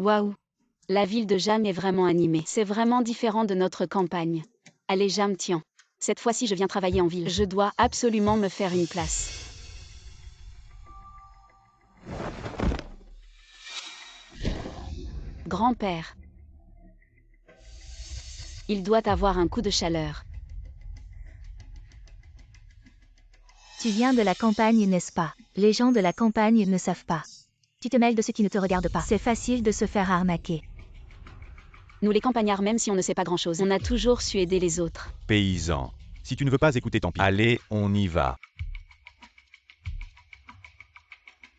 Waouh! La ville de Jeanne est vraiment animée. C'est vraiment différent de notre campagne. Allez, Jeanne, tiens. Cette fois-ci, je viens travailler en ville. Je dois absolument me faire une place. Grand-père. Il doit avoir un coup de chaleur. Tu viens de la campagne, n'est-ce pas? Les gens de la campagne ne savent pas. Tu te mêles de ce qui ne te regarde pas. C'est facile de se faire arnaquer. Nous les campagnards, même si on ne sait pas grand-chose, on a toujours su aider les autres. Paysan. Si tu ne veux pas écouter, tant pis. Allez, on y va.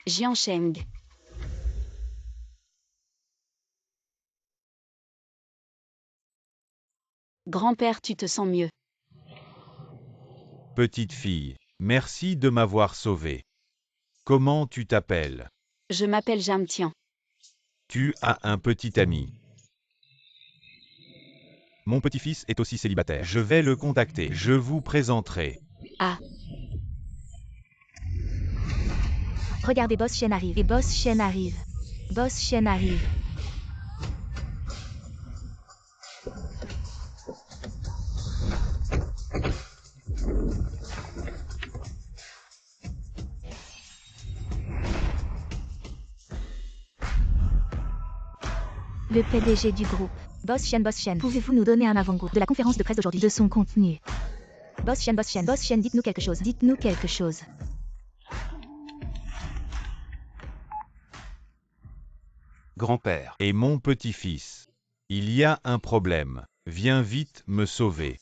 Jiancheng. Grand-père, tu te sens mieux. Petite fille, merci de m'avoir sauvé. Comment tu t'appelles? Je m'appelle Jeanne, tiens. Tu as un petit ami. Mon petit-fils est aussi célibataire. Je vais le contacter. Je vous présenterai. Ah, Regardez, Boss Shen arrive. Et Boss Shen arrive. Boss Shen arrive. Le PDG du groupe. Boss Shen, pouvez-vous nous donner un avant-goût de la conférence de presse d'aujourd'hui, de son contenu? Boss Shen, dites-nous quelque chose, dites-nous quelque chose. Grand-père. Et mon petit-fils. Il y a un problème. Viens vite me sauver.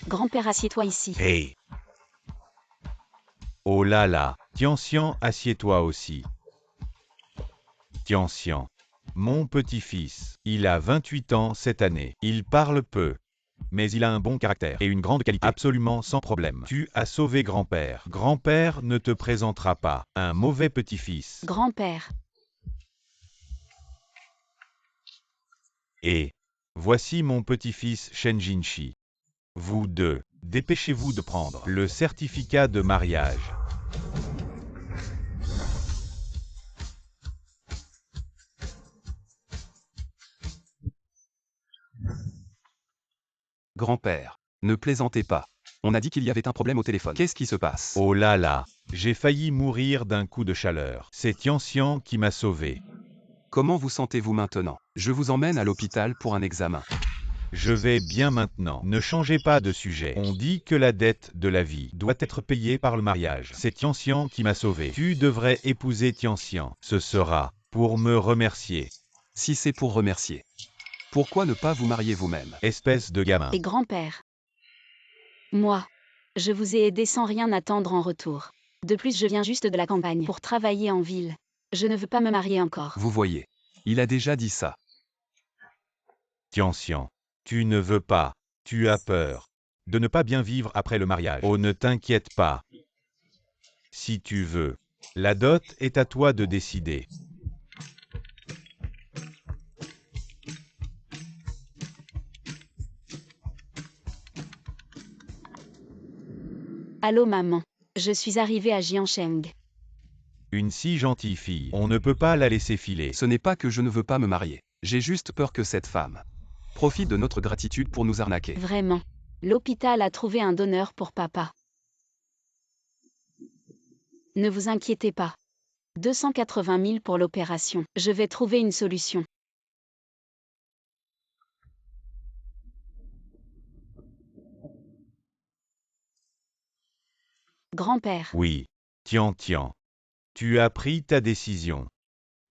grand-père, assieds-toi ici. Hey! Oh là là. Tianxian, assieds-toi aussi. Tianxian. Mon petit-fils. Il a 28 ans cette année. Il parle peu. Mais il a un bon caractère et une grande qualité. Absolument sans problème. Tu as sauvé grand-père. Grand-père ne te présentera pas. Un mauvais petit-fils. Grand-père. Et voici mon petit-fils Shen Jinshi. Vous deux, dépêchez-vous de prendre le certificat de mariage. Grand-père, ne plaisantez pas. On a dit qu'il y avait un problème au téléphone. Qu'est-ce qui se passe? Oh là là, j'ai failli mourir d'un coup de chaleur. C'est Tianxian qui m'a sauvé. Comment vous sentez-vous maintenant? Je vous emmène à l'hôpital pour un examen. Je vais bien maintenant. Ne changez pas de sujet. On dit que la dette de la vie doit être payée par le mariage. C'est Tianxian qui m'a sauvé. Tu devrais épouser Tianxian. Ce sera pour me remercier. Si c'est pour remercier. Pourquoi ne pas vous marier vous-même? Espèce de gamin. Et grand-père. Moi. Je vous ai aidé sans rien attendre en retour. De plus, je viens juste de la campagne pour travailler en ville. Je ne veux pas me marier encore. Vous voyez. Il a déjà dit ça. Tianxian. Tu ne veux pas. Tu as peur de ne pas bien vivre après le mariage. Oh, ne t'inquiète pas. Si tu veux. La dot est à toi de décider. Allô maman. Je suis arrivée à Jiancheng. Une si gentille fille, on ne peut pas la laisser filer. Ce n'est pas que je ne veux pas me marier. J'ai juste peur que cette femme profite de notre gratitude pour nous arnaquer. Vraiment. L'hôpital a trouvé un donneur pour papa. Ne vous inquiétez pas. 280 000 pour l'opération. Je vais trouver une solution. Grand-père. Oui. Tian. Tu as pris ta décision.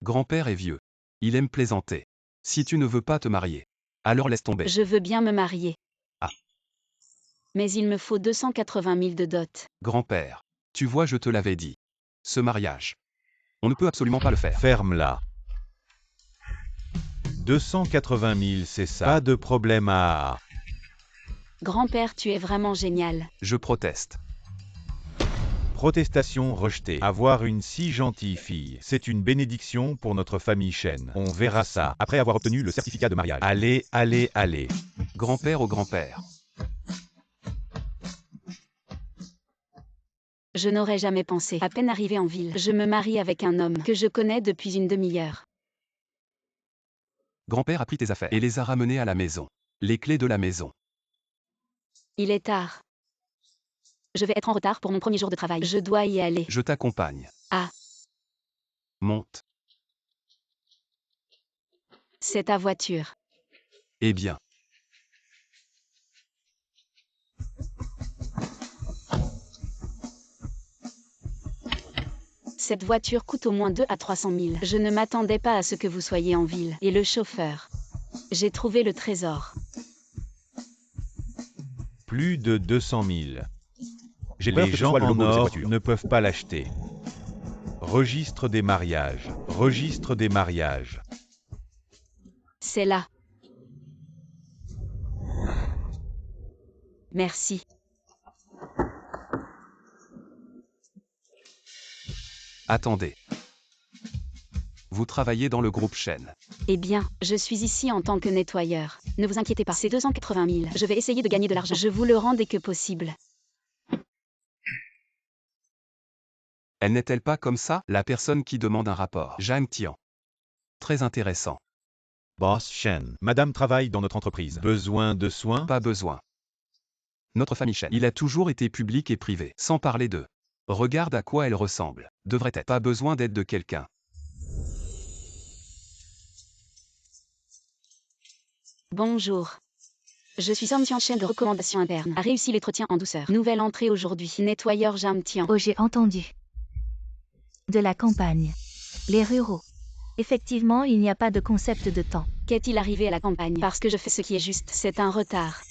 Grand-père est vieux. Il aime plaisanter. Si tu ne veux pas te marier, alors laisse tomber. Je veux bien me marier. Ah. Mais il me faut 280 000 de dot. Grand-père, tu vois, je te l'avais dit. Ce mariage. On ne peut absolument pas le faire. Ferme-la. 280 000, c'est ça. Pas de problème à... Grand-père, tu es vraiment génial. Je proteste. Protestation rejetée. Avoir une si gentille fille, c'est une bénédiction pour notre famille Shen. On verra ça après avoir obtenu le certificat de mariage. Allez. Grand-père au grand-père. Je n'aurais jamais pensé. À peine arrivé en ville, je me marie avec un homme que je connais depuis une demi-heure. Grand-père a pris tes affaires et les a ramenées à la maison. Les clés de la maison. Il est tard. Je vais être en retard pour mon premier jour de travail. Je dois y aller. Je t'accompagne. Ah. Monte. C'est ta voiture. Eh bien. Cette voiture coûte au moins 2 à 300 000. Je ne m'attendais pas à ce que vous soyez en ville. Et le chauffeur. J'ai trouvé le trésor. Plus de 200 000. J'ai peur Les que ce gens soit le en logo de cette or voiture. ne peuvent pas l'acheter. Registre des mariages. Registre des mariages. C'est là. Merci. Attendez. Vous travaillez dans le groupe Shen. Eh bien, je suis ici en tant que nettoyeur. Ne vous inquiétez pas, c'est 280 000. Je vais essayer de gagner de l'argent. Je vous le rends dès que possible. Elle n'est-elle pas comme ça, la personne qui demande un rapport? Zhang Tian. Très intéressant. Boss Shen. Madame travaille dans notre entreprise. Besoin de soins? Pas besoin. Notre famille Shen. Il a toujours été public et privé. Sans parler d'eux. Regarde à quoi elle ressemble. Devrait être. Pas besoin d'aide de quelqu'un. Bonjour. Je suis Zhang Tian, chaîne de recommandation interne. A réussi l'entretien en douceur. Nouvelle entrée aujourd'hui. Nettoyeur Zhang Tian. Oh, j'ai entendu. De la campagne. Les ruraux. Effectivement, il n'y a pas de concept de temps. Qu'est-il arrivé à la campagne? Parce que je fais ce qui est juste. C'est un retard.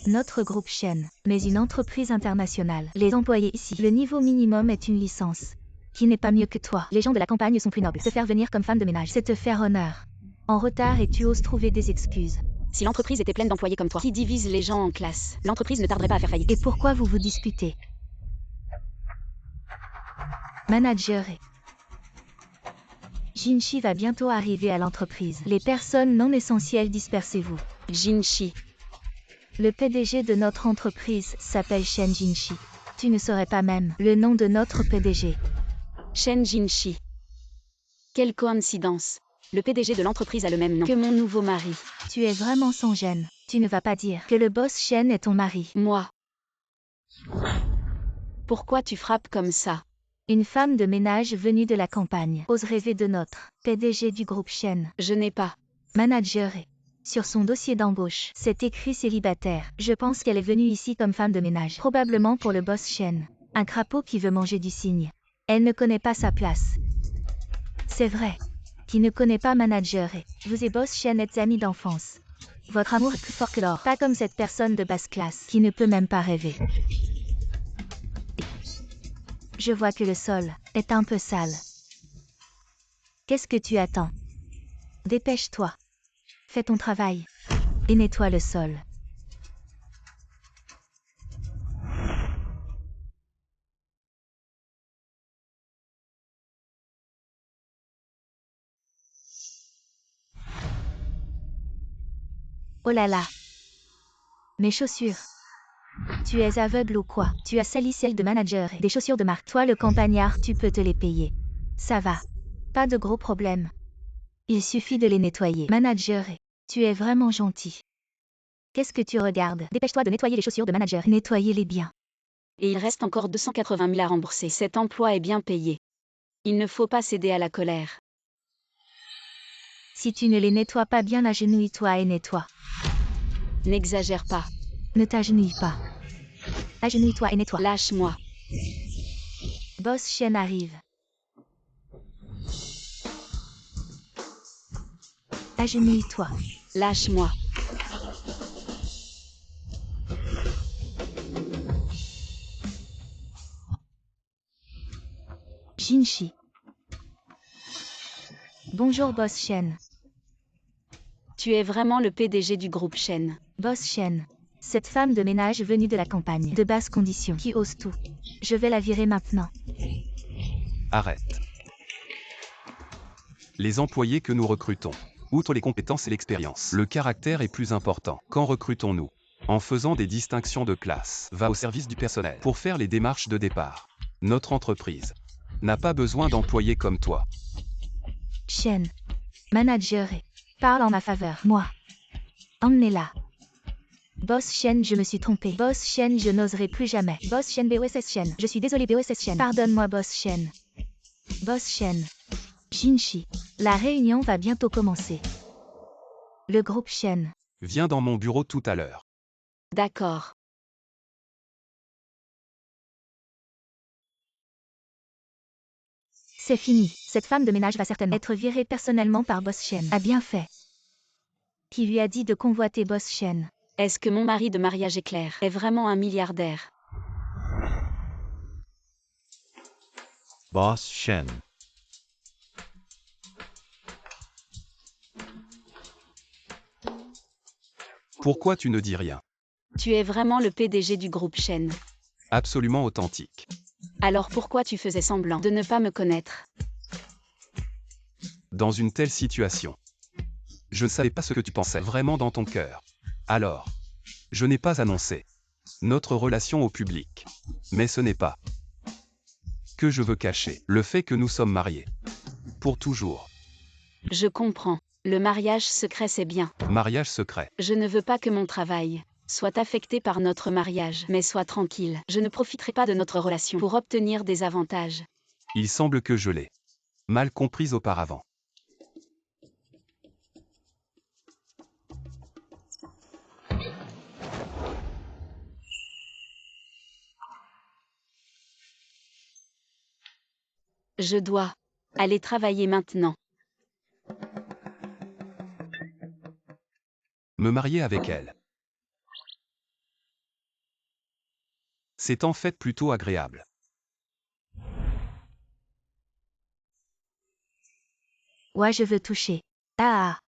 Notre groupe Shen, mais une entreprise internationale. Les employés ici, le niveau minimum est une licence. Qui n'est pas mieux que toi. Les gens de la campagne sont plus nobles. Te faire venir comme femme de ménage, c'est te faire honneur. En retard et tu oses trouver des excuses. Si l'entreprise était pleine d'employés comme toi, qui divisent les gens en classes, l'entreprise ne tarderait pas à faire faillite. Et pourquoi vous vous disputez? Manager et... Jinshi va bientôt arriver à l'entreprise. Les personnes non essentielles, dispersez-vous. Jinshi. Le PDG de notre entreprise s'appelle Shen Jinshi. Tu ne saurais pas même le nom de notre PDG. Shen Jinshi. Quelle coïncidence. Le PDG de l'entreprise a le même nom que mon nouveau mari. Tu es vraiment sans gêne. Tu ne vas pas dire que le boss Shen est ton mari. Moi. Pourquoi tu frappes comme ça? Une femme de ménage venue de la campagne ose rêver de notre PDG du groupe Shen. Je n'ai pas. Manager et... Sur son dossier d'embauche, c'est écrit célibataire. Je pense qu'elle est venue ici comme femme de ménage. Probablement pour le boss Shen. Un crapaud qui veut manger du cygne. Elle ne connaît pas sa place. C'est vrai. Qui ne connaît pas manager et... Vous et boss Shen êtes amis d'enfance. Votre amour est plus fort que l'or. Pas comme cette personne de basse classe qui ne peut même pas rêver. Je vois que le sol est un peu sale. Qu'est-ce que tu attends? Dépêche-toi. Fais ton travail. Et nettoie le sol. Oh là là. Mes chaussures. Tu es aveugle ou quoi? Tu as sali celle de manager et des chaussures de marque. Toi le campagnard, tu peux te les payer. Ça va. Pas de gros problème. Il suffit de les nettoyer. Manager et... Tu es vraiment gentil. Qu'est-ce que tu regardes? Dépêche-toi de nettoyer les chaussures de manager. Nettoyez-les bien. Et il reste encore 280 000 à rembourser. Cet emploi est bien payé. Il ne faut pas céder à la colère. Si tu ne les nettoies pas bien, agenouille-toi et nettoie. N'exagère pas. Ne t'agenouille pas. Agenouille-toi et nettoie. Lâche-moi. Boss Shen arrive. Agenouille-toi. Lâche-moi. Jinshi. Bonjour Boss Shen. Tu es vraiment le PDG du groupe Shen. Boss Shen. Cette femme de ménage venue de la campagne, de basse condition, qui ose tout. Je vais la virer maintenant. Arrête. Les employés que nous recrutons. Outre les compétences et l'expérience, le caractère est plus important. Quand recrutons-nous? En faisant des distinctions de classe. Va au service du personnel pour faire les démarches de départ. Notre entreprise n'a pas besoin d'employés comme toi. Shen. Manager et parle en ma faveur. Moi. Emmenez-la. Boss Shen, je me suis trompé. Boss Shen, je n'oserai plus jamais. Boss Shen, BOSS Shen. Je suis désolé, BOSS Shen. Pardonne-moi, Boss Shen. Boss Shen. Jinchi. La réunion va bientôt commencer. Le groupe Shen. Viens dans mon bureau tout à l'heure. D'accord. C'est fini. Cette femme de ménage va certainement être virée personnellement par Boss Shen. A bien fait. Qui lui a dit de convoiter Boss Shen? Est-ce que mon mari de mariage éclair est vraiment un milliardaire? Boss Shen. Pourquoi tu ne dis rien? Tu es vraiment le PDG du groupe Shen. Absolument authentique. Alors pourquoi tu faisais semblant de ne pas me connaître? Dans une telle situation, je ne savais pas ce que tu pensais vraiment dans ton cœur. Alors, je n'ai pas annoncé notre relation au public. Mais ce n'est pas que je veux cacher le fait que nous sommes mariés. Pour toujours. Je comprends. Le mariage secret, c'est bien. Mariage secret. Je ne veux pas que mon travail soit affecté par notre mariage, mais sois tranquille. Je ne profiterai pas de notre relation pour obtenir des avantages. Il semble que je l'ai mal comprise auparavant. Je dois aller travailler maintenant. Me marier avec elle. C'est en fait plutôt agréable. Ouais, je veux toucher. Ah.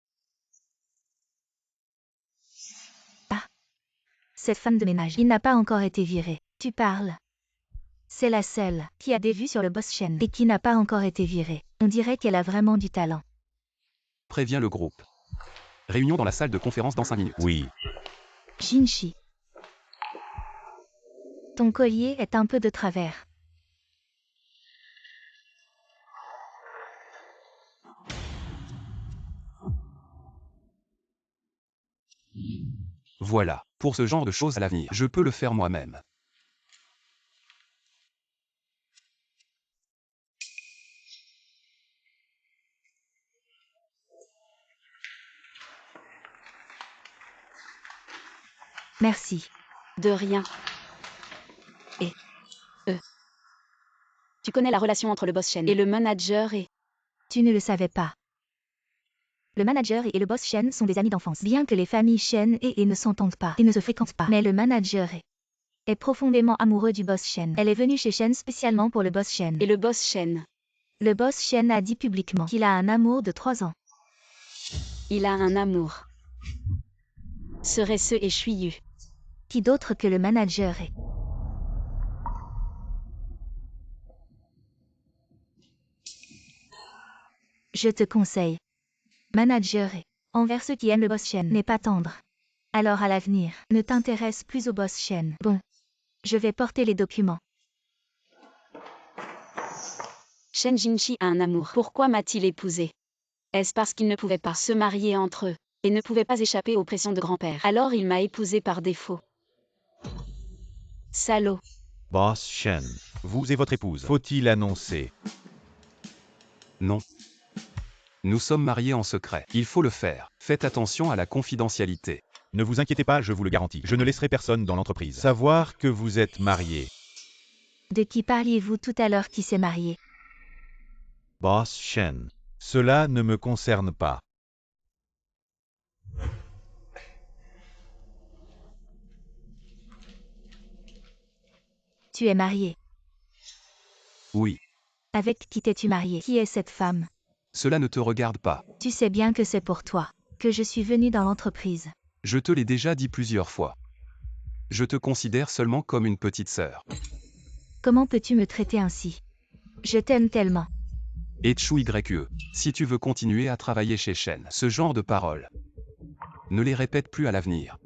Ah. Cette femme de ménage, il n'a pas encore été viré. Tu parles. C'est la seule qui a des vues sur le Boss Shen et qui n'a pas encore été virée. On dirait qu'elle a vraiment du talent. Préviens le groupe. Réunion dans la salle de conférence dans 5 minutes. Oui. Jinchi. Ton collier est un peu de travers. Voilà. Pour ce genre de choses à l'avenir, je peux le faire moi-même. Merci. De rien. Et tu connais la relation entre le boss Shen et le manager et... Tu ne le savais pas. Le manager et le boss Shen sont des amis d'enfance. Bien que les familles Shen et ne s'entendent pas et ne se fréquentent pas. Mais le manager est profondément amoureux du boss Shen. Elle est venue chez Shen spécialement pour le boss Shen. Et le boss Shen, Le boss Shen a dit publiquement qu'il a un amour de 3 ans. il a un amour. Serait-ce échuyu? Qui d'autre que le manager est. Je te conseille. Manager et envers ceux qui aiment le boss Shen n'est pas tendre. Alors à l'avenir, ne t'intéresse plus au boss Shen. Bon. Je vais porter les documents. Shen Jinchi a un amour. Pourquoi m'a-t-il épousé? Est-ce parce qu'il ne pouvait pas se marier entre eux et ne pouvait pas échapper aux pressions de grand-père? Alors il m'a épousé par défaut. Salaud. Boss Shen. Vous et votre épouse. Faut-il annoncer? Non. Nous sommes mariés en secret. Il faut le faire. Faites attention à la confidentialité. Ne vous inquiétez pas, je vous le garantis. Je ne laisserai personne dans l'entreprise savoir que vous êtes marié. De qui parliez-vous tout à l'heure qui s'est marié? Boss Shen. Cela ne me concerne pas. Tu es marié. Oui. Avec qui t'es-tu marié? Qui est cette femme? Cela ne te regarde pas. Tu sais bien que c'est pour toi que je suis venue dans l'entreprise. Je te l'ai déjà dit plusieurs fois. Je te considère seulement comme une petite sœur. Comment peux-tu me traiter ainsi? Je t'aime tellement. Et Chu YE, si tu veux continuer à travailler chez Shen, ce genre de paroles, ne les répète plus à l'avenir.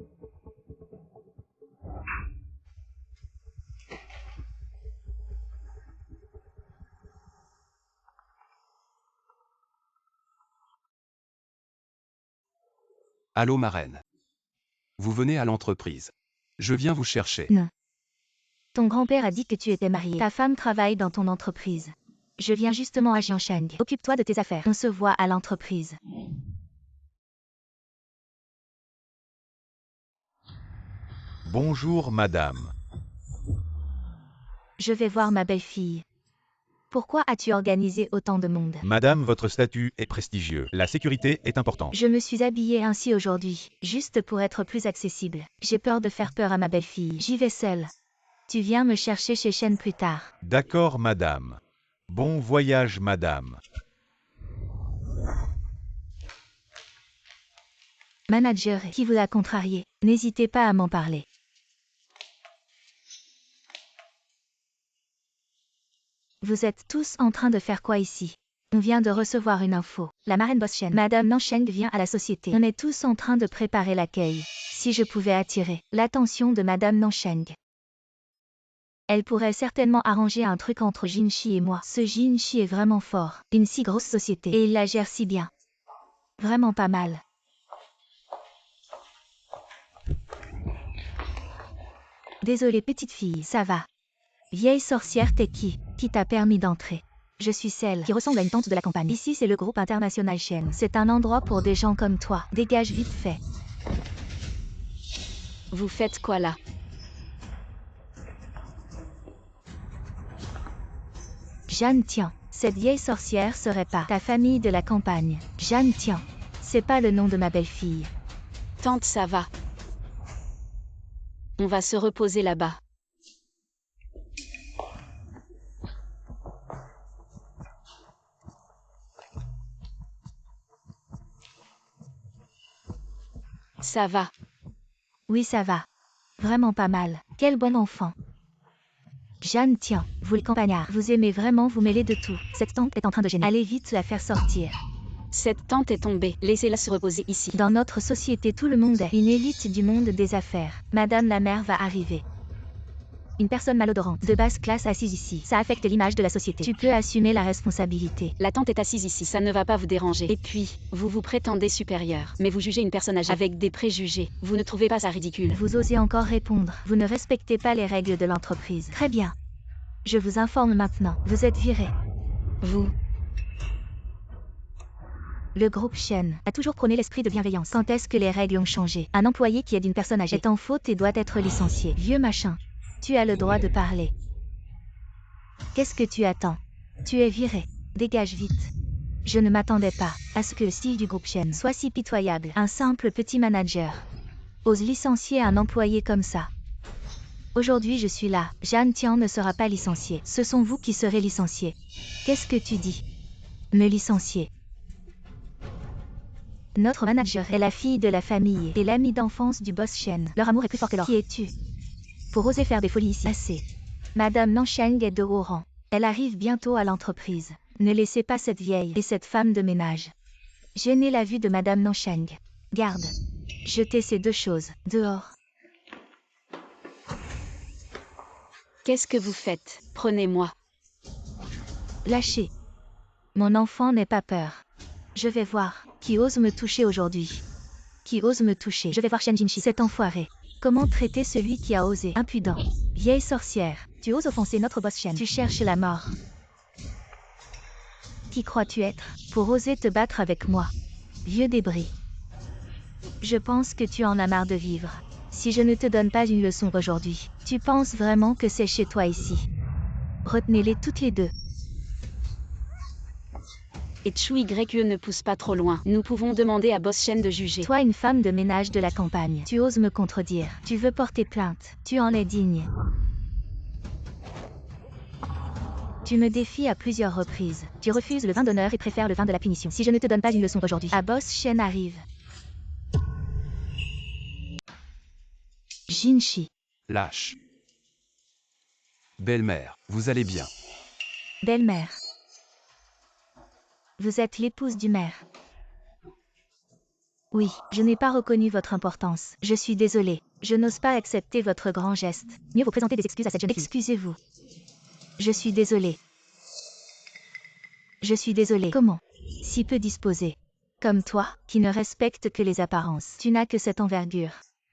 Allô marraine. Vous venez à l'entreprise. Je viens vous chercher. Non. Ton grand-père a dit que tu étais marié. Ta femme travaille dans ton entreprise. Je viens justement à Jiangsheng. Occupe-toi de tes affaires. On se voit à l'entreprise. Bonjour madame. Je vais voir ma belle-fille. Pourquoi as-tu organisé autant de monde? Madame, votre statut est prestigieux. La sécurité est importante. Je me suis habillée ainsi aujourd'hui, juste pour être plus accessible. J'ai peur de faire peur à ma belle-fille. J'y vais seule. Tu viens me chercher chez Shen plus tard. D'accord madame. Bon voyage madame. Manager, qui vous a contrarié? N'hésitez pas à m'en parler. Vous êtes tous en train de faire quoi ici? On vient de recevoir une info. La marraine Boss Shen, Madame Nansheng vient à la société. On est tous en train de préparer l'accueil. Si je pouvais attirer l'attention de Madame Nansheng. Elle pourrait certainement arranger un truc entre Jinshi et moi. Ce Jinshi est vraiment fort. Une si grosse société. Et il la gère si bien. Vraiment pas mal. Désolée petite fille, ça va. Vieille sorcière, t'es qui? Qui t'a permis d'entrer? Je suis celle qui ressemble à une tante de la campagne. Ici c'est le groupe international Shen. C'est un endroit pour des gens comme toi. Dégage vite fait. Vous faites quoi là? Jeanne, tiens, cette vieille sorcière serait pas ta famille de la campagne. Jeanne, tiens, c'est pas le nom de ma belle-fille. Tante, ça va. On va se reposer là-bas. Ça va. Oui, ça va. Vraiment pas mal. Quel bon enfant. Jeanne, tiens, vous le campagnard, vous aimez vraiment vous mêler de tout. Cette tante est en train de gêner. Allez vite la faire sortir. Cette tante est tombée. Laissez-la se reposer ici. Dans notre société, tout le monde est une élite du monde des affaires. Madame la mère va arriver. Une personne malodorante, de basse classe assise ici. Ça affecte l'image de la société. Tu peux assumer la responsabilité. La tante est assise ici, ça ne va pas vous déranger. Et puis, vous vous prétendez supérieur. Mais vous jugez une personne âgée avec des préjugés. Vous ne trouvez pas ça ridicule? Vous osez encore répondre. Vous ne respectez pas les règles de l'entreprise. Très bien. Je vous informe maintenant. Vous êtes viré. Vous. Le groupe Shen a toujours prôné l'esprit de bienveillance. Quand est-ce que les règles ont changé? Un employé qui est d'une personne âgée est en faute et doit être licencié. Vieux machin. Tu as le droit de parler. Qu'est-ce que tu attends? Tu es viré. Dégage vite. Je ne m'attendais pas à ce que le style du groupe Shen soit si pitoyable. Un simple petit manager ose licencier un employé comme ça. Aujourd'hui je suis là. Jeanne Tian ne sera pas licenciée. Ce sont vous qui serez licenciés. Qu'est-ce que tu dis? Me licencier. Notre manager est la fille de la famille et l'amie d'enfance du boss Shen. Leur amour est plus fort que l'or. Qui es-tu? Pour oser faire des folies ici. Assez. Madame Nansheng est de haut rang. Elle arrive bientôt à l'entreprise. Ne laissez pas cette vieille et cette femme de ménage gêner la vue de Madame Nansheng. Garde. Jetez ces deux choses dehors. Qu'est-ce que vous faites? Prenez-moi. Lâchez. Mon enfant n'ait pas peur. Je vais voir qui ose me toucher aujourd'hui. Qui ose me toucher? Je vais voir Shen Jinshi, cet enfoiré. Comment traiter celui qui a osé? Impudent. Vieille sorcière, tu oses offenser notre boss Shen. Tu cherches la mort. Qui crois-tu être pour oser te battre avec moi? Vieux débris. Je pense que tu en as marre de vivre. Si je ne te donne pas une leçon aujourd'hui, tu penses vraiment que c'est chez toi ici? Retenez-les toutes les deux. Et Chu YE ne pousse pas trop loin. Nous pouvons demander à Boss Shen de juger. Toi, une femme de ménage de la campagne, tu oses me contredire. Tu veux porter plainte. Tu en es digne. Tu me défies à plusieurs reprises. Tu refuses le vin d'honneur et préfères le vin de la punition. Si je ne te donne pas une leçon aujourd'hui, à Boss Shen arrive. Jinshi. Lâche. Belle-mère, vous allez bien. Belle-mère. Vous êtes l'épouse du maire. Oui, je n'ai pas reconnu votre importance. Je suis désolée. Je n'ose pas accepter votre grand geste. Mieux vous présenter des excuses à cette jeune fille. Excusez-vous. Je suis désolée. Je suis désolée. Comment? Si peu disposée. Comme toi, qui ne respecte que les apparences. Tu n'as que cette envergure.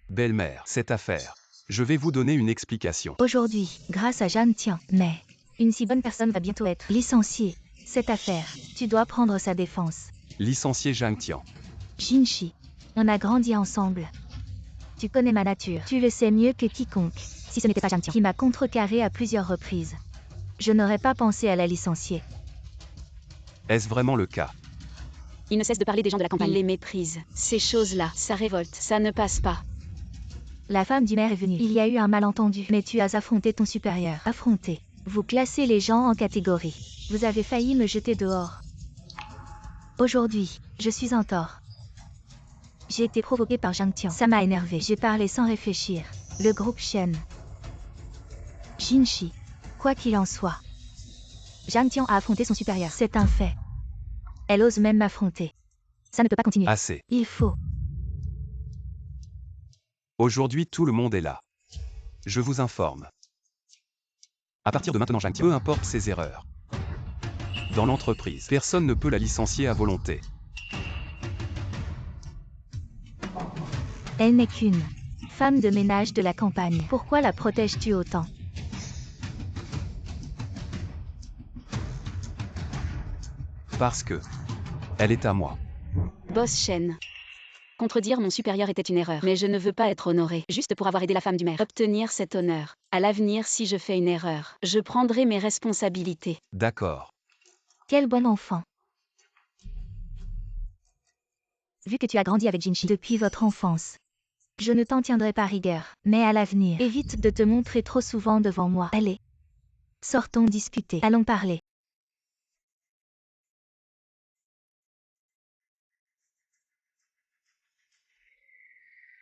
Belle-mère, cette affaire. Je vais vous donner une explication. Aujourd'hui, grâce à Jeanne Tian, mais une si bonne personne va bientôt être licenciée. Cette affaire, tu dois prendre sa défense. Licencié Zhang Tian. Jinshi, on a grandi ensemble. Tu connais ma nature. Tu le sais mieux que quiconque. Si ce n'était pas Jeanne Tian qui m'a contrecarré à plusieurs reprises, je n'aurais pas pensé à la licencier. Est-ce vraiment le cas? Il ne cesse de parler des gens de la campagne. Il les méprise. Ces choses-là, ça révolte. Ça ne passe pas. La femme du maire est venue. Il y a eu un malentendu, mais tu as affronté ton supérieur. Affronté. Vous classez les gens en catégories. Vous avez failli me jeter dehors. Aujourd'hui, je suis en tort. J'ai été provoquée par Zhang Tian. Ça m'a énervé. J'ai parlé sans réfléchir. Le groupe Shen. Jinshi. Quoi qu'il en soit. Zhang Tian a affronté son supérieur. C'est un fait. Elle ose même m'affronter. Ça ne peut pas continuer. Assez. Il faut. Aujourd'hui, tout le monde est là. Je vous informe. À partir de maintenant, Zhang Tian, peu importe ses erreurs. Dans l'entreprise, personne ne peut la licencier à volonté. Elle n'est qu'une femme de ménage de la campagne. Pourquoi la protèges-tu autant? Parce que elle est à moi. Boss Shen. Contredire mon supérieur était une erreur, mais je ne veux pas être honoré, juste pour avoir aidé la femme du maire. Obtenir cet honneur. À l'avenir, si je fais une erreur, je prendrai mes responsabilités. D'accord. Quel bon enfant. Vu que tu as grandi avec Jinshi depuis votre enfance, je ne t'en tiendrai pas rigueur, mais à l'avenir, évite de te montrer trop souvent devant moi. Allez. Sortons discuter. Allons parler.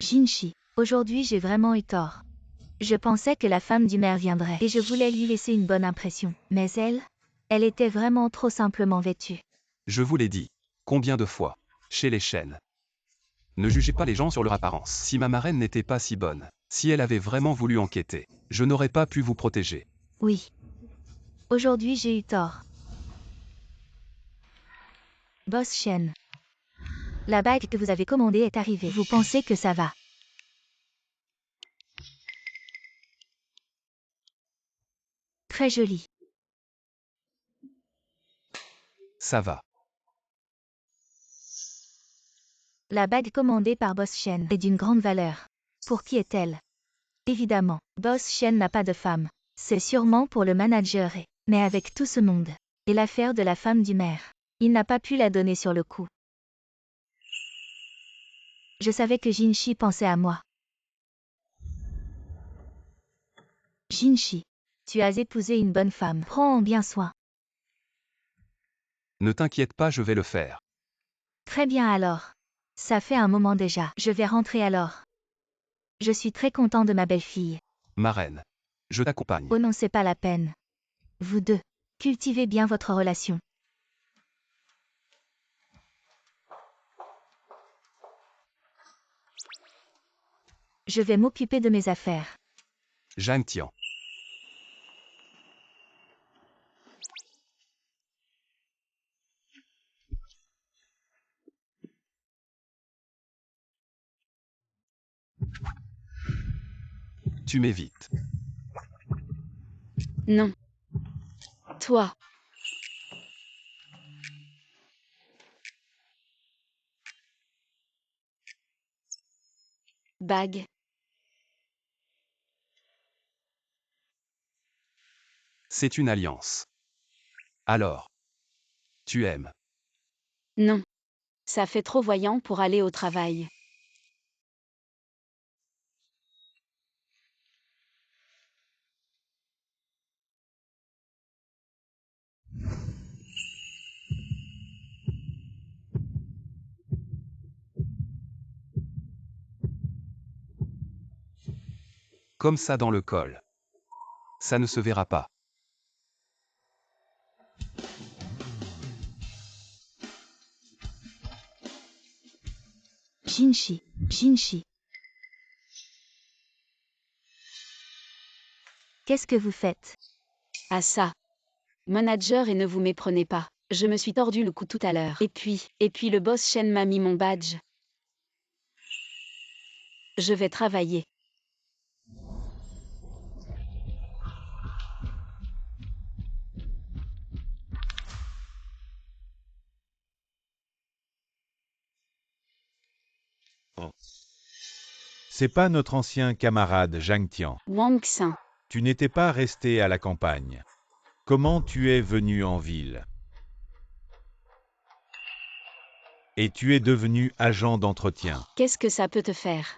Jinshi, aujourd'hui j'ai vraiment eu tort. Je pensais que la femme du maire viendrait et je voulais lui laisser une bonne impression. Mais elle était vraiment trop simplement vêtue. Je vous l'ai dit. Combien de fois? Chez les Shen. Ne jugez pas les gens sur leur apparence. Si ma marraine n'était pas si bonne, si elle avait vraiment voulu enquêter, je n'aurais pas pu vous protéger. Oui. Aujourd'hui j'ai eu tort. Boss Shen. La bague que vous avez commandée est arrivée. Vous pensez que ça va? Très jolie. Ça va. La bague commandée par Boss Shen est d'une grande valeur. Pour qui est-elle? Évidemment, Boss Shen n'a pas de femme. C'est sûrement pour le manager mais avec tout ce monde. Et l'affaire de la femme du maire. Il n'a pas pu la donner sur le coup. Je savais que Jinshi pensait à moi. Jinshi, tu as épousé une bonne femme. Prends-en bien soin. Ne t'inquiète pas, je vais le faire. Très bien alors. Ça fait un moment déjà. Je vais rentrer alors. Je suis très content de ma belle-fille. Marraine. Je t'accompagne. Oh non, c'est pas la peine. Vous deux, cultivez bien votre relation. Je vais m'occuper de mes affaires. Zhang Tian. Tu m'évites. Non. Toi. Bague. C'est une alliance. Alors. Tu aimes. Non. Ça fait trop voyant pour aller au travail. Comme ça dans le col. Ça ne se verra pas. Jinshi, Jinshi. Qu'est-ce que vous faites? Ah ça. Manager et ne vous méprenez pas. Je me suis tordu le cou tout à l'heure. Et puis le boss Shen m'a mis mon badge. Je vais travailler. C'est pas notre ancien camarade Zhang Tian. Wang Xin. Tu n'étais pas resté à la campagne. Comment tu es venu en ville? Et tu es devenu agent d'entretien. Qu'est-ce que ça peut te faire?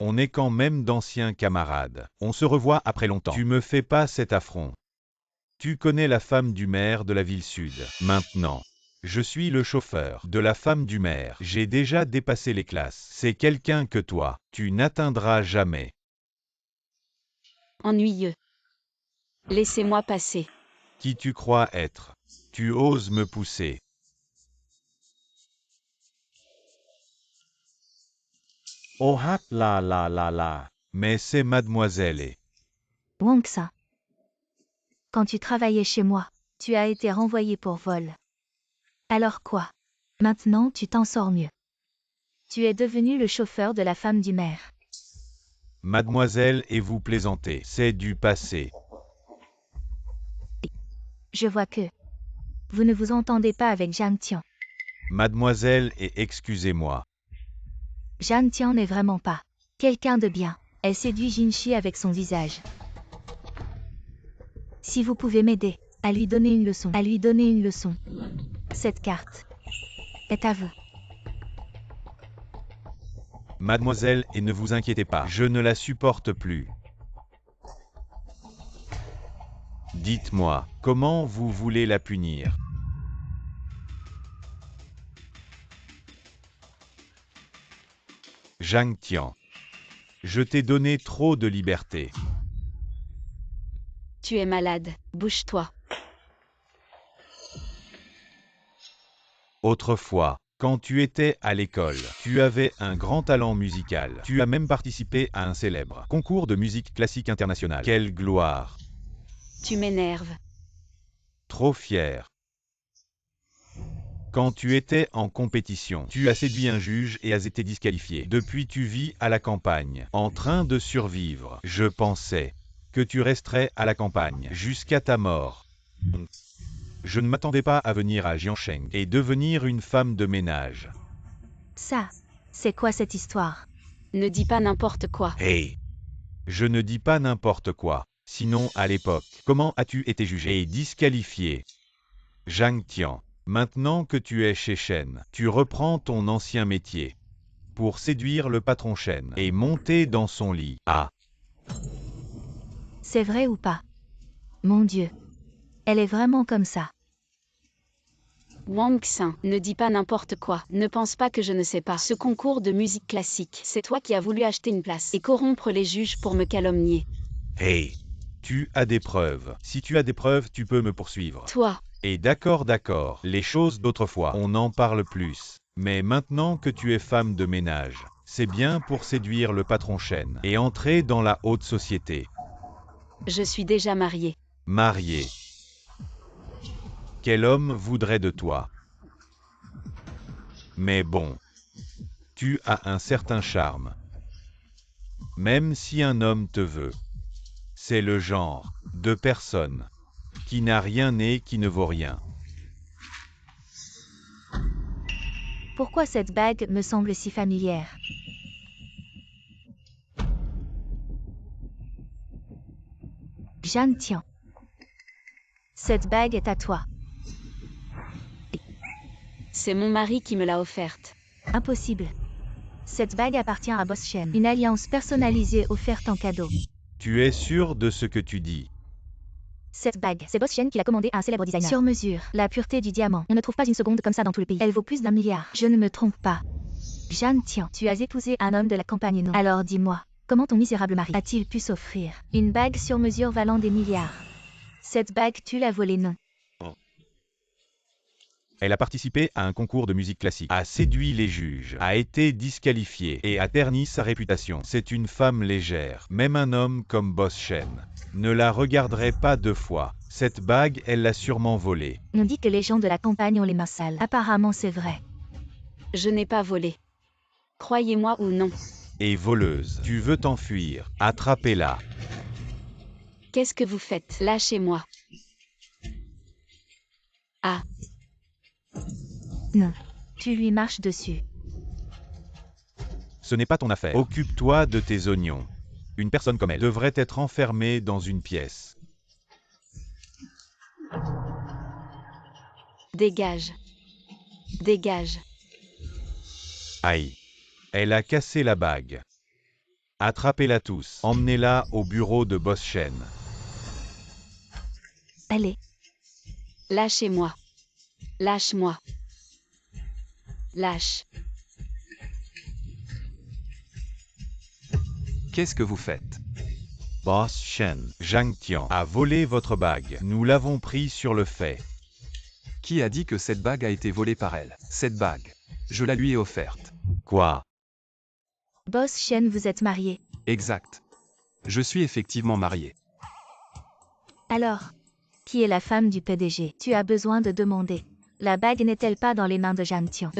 On est quand même d'anciens camarades. On se revoit après longtemps. Tu me fais pas cet affront. Tu connais la femme du maire de la ville sud. Maintenant, je suis le chauffeur de la femme du maire. J'ai déjà dépassé les classes. C'est quelqu'un que toi, tu n'atteindras jamais. Ennuyeux. Laissez-moi passer. Qui tu crois être? Tu oses me pousser. Oh hak la la la la. Mais c'est mademoiselle et... Wang Xin. Quand tu travaillais chez moi, tu as été renvoyé pour vol. Alors quoi? Maintenant tu t'en sors mieux. Tu es devenu le chauffeur de la femme du maire. Mademoiselle et vous plaisantez. C'est du passé. Je vois que vous ne vous entendez pas avec Zhang Tian. Mademoiselle et excusez-moi. Zhang Tian n'est vraiment pas quelqu'un de bien. Elle séduit Jinshi avec son visage. Si vous pouvez m'aider à lui donner une leçon, cette carte est à vous. Mademoiselle et ne vous inquiétez pas, je ne la supporte plus. Dites-moi, comment vous voulez la punir? Zhang Tian. Je t'ai donné trop de liberté. Tu es malade. Bouge-toi. Autrefois, quand tu étais à l'école, tu avais un grand talent musical. Tu as même participé à un célèbre concours de musique classique international. Quelle gloire! Tu m'énerves. Trop fier. Quand tu étais en compétition, tu as séduit un juge et as été disqualifié. Depuis tu vis à la campagne, en train de survivre. Je pensais que tu resterais à la campagne jusqu'à ta mort. Je ne m'attendais pas à venir à Jiansheng et devenir une femme de ménage. Ça, c'est quoi cette histoire? Ne dis pas n'importe quoi. Hey! Je ne dis pas n'importe quoi. Sinon, à l'époque, comment as-tu été jugé et disqualifié? Zhang Tian, maintenant que tu es chez Shen, tu reprends ton ancien métier pour séduire le patron Shen et monter dans son lit. Ah! C'est vrai ou pas? Mon Dieu. Elle est vraiment comme ça. Wang Xin, ne dis pas n'importe quoi. Ne pense pas que je ne sais pas. Ce concours de musique classique, c'est toi qui as voulu acheter une place et corrompre les juges pour me calomnier. Hey! Tu as des preuves. Si tu as des preuves, tu peux me poursuivre. Toi, Et d'accord, les choses d'autrefois, on en parle plus. Mais maintenant que tu es femme de ménage, c'est bien pour séduire le patron Shen et entrer dans la haute société. je suis déjà mariée. Mariée. Quel homme voudrait de toi? Mais bon, tu as un certain charme. Même si un homme te veut, c'est le genre de personne qui n'a rien et qui ne vaut rien. Pourquoi cette bague me semble si familière? Zhang Tian. Cette bague est à toi. C'est mon mari qui me l'a offerte. Impossible. Cette bague appartient à Boss Shen. Une alliance personnalisée offerte en cadeau. Tu es sûr de ce que tu dis? Cette bague, c'est Boss Shen qui l'a commandée à un célèbre designer. Sur mesure, la pureté du diamant. On ne trouve pas une seconde comme ça dans tout le pays. Elle vaut plus d'1 milliard. Je ne me trompe pas. Zhang Tian, tu as épousé un homme de la campagne, non? Alors dis-moi, comment ton misérable mari a-t-il pu s'offrir une bague sur mesure valant des milliards? Cette bague, tu l'as volée, non? Elle a participé à un concours de musique classique, a séduit les juges, a été disqualifiée et a terni sa réputation. C'est une femme légère. Même un homme comme Boss Shen ne la regarderait pas 2 fois. Cette bague, elle l'a sûrement volée. On dit que les gens de la campagne ont les mains sales. Apparemment, c'est vrai. Je n'ai pas volé. Croyez-moi ou non. Et voleuse. Tu veux t'enfuir. Attrapez-la. Qu'est-ce que vous faites? Lâchez-moi. Ah, Non. Tu lui marches dessus. Ce n'est pas ton affaire. Occupe-toi de tes oignons. Une personne comme elle devrait être enfermée dans une pièce. dégage. Dégage. Aïe. Elle a cassé la bague. Attrapez-la tous. Emmenez-la au bureau de Boss Shen. Allez. Lâchez-moi. Lâche-moi. Lâche. Qu'est-ce que vous faites? Boss Shen, Zhang Tian a volé votre bague. Nous l'avons pris sur le fait. Qui a dit que cette bague a été volée par elle? Cette bague, je la lui ai offerte. Quoi? Boss Shen, vous êtes marié. Exact. Je suis effectivement marié. Alors, qui est la femme du PDG? Tu as besoin de demander. La bague n'est-elle pas dans les mains de Zhang Tian?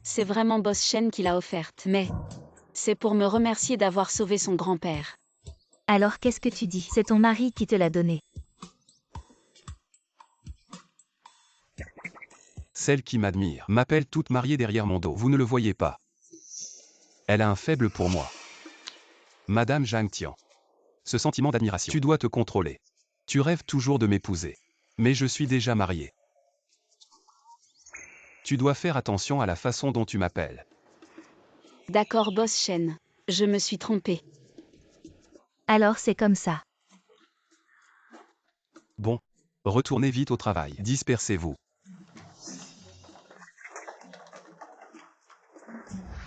C'est vraiment Boss Shen qui l'a offerte, mais c'est pour me remercier d'avoir sauvé son grand-père. Alors qu'est-ce que tu dis? C'est ton mari qui te l'a donné. Celle qui m'admire m'appelle toute mariée derrière mon dos. Vous ne le voyez pas. Elle a un faible pour moi. Madame Zhang Tian. Ce sentiment d'admiration. Tu dois te contrôler. Tu rêves toujours de m'épouser. Mais je suis déjà marié. Tu dois faire attention à la façon dont tu m'appelles. D'accord, Boss Shen. Je me suis trompée. Alors c'est comme ça. Bon. Retournez vite au travail. Dispersez-vous.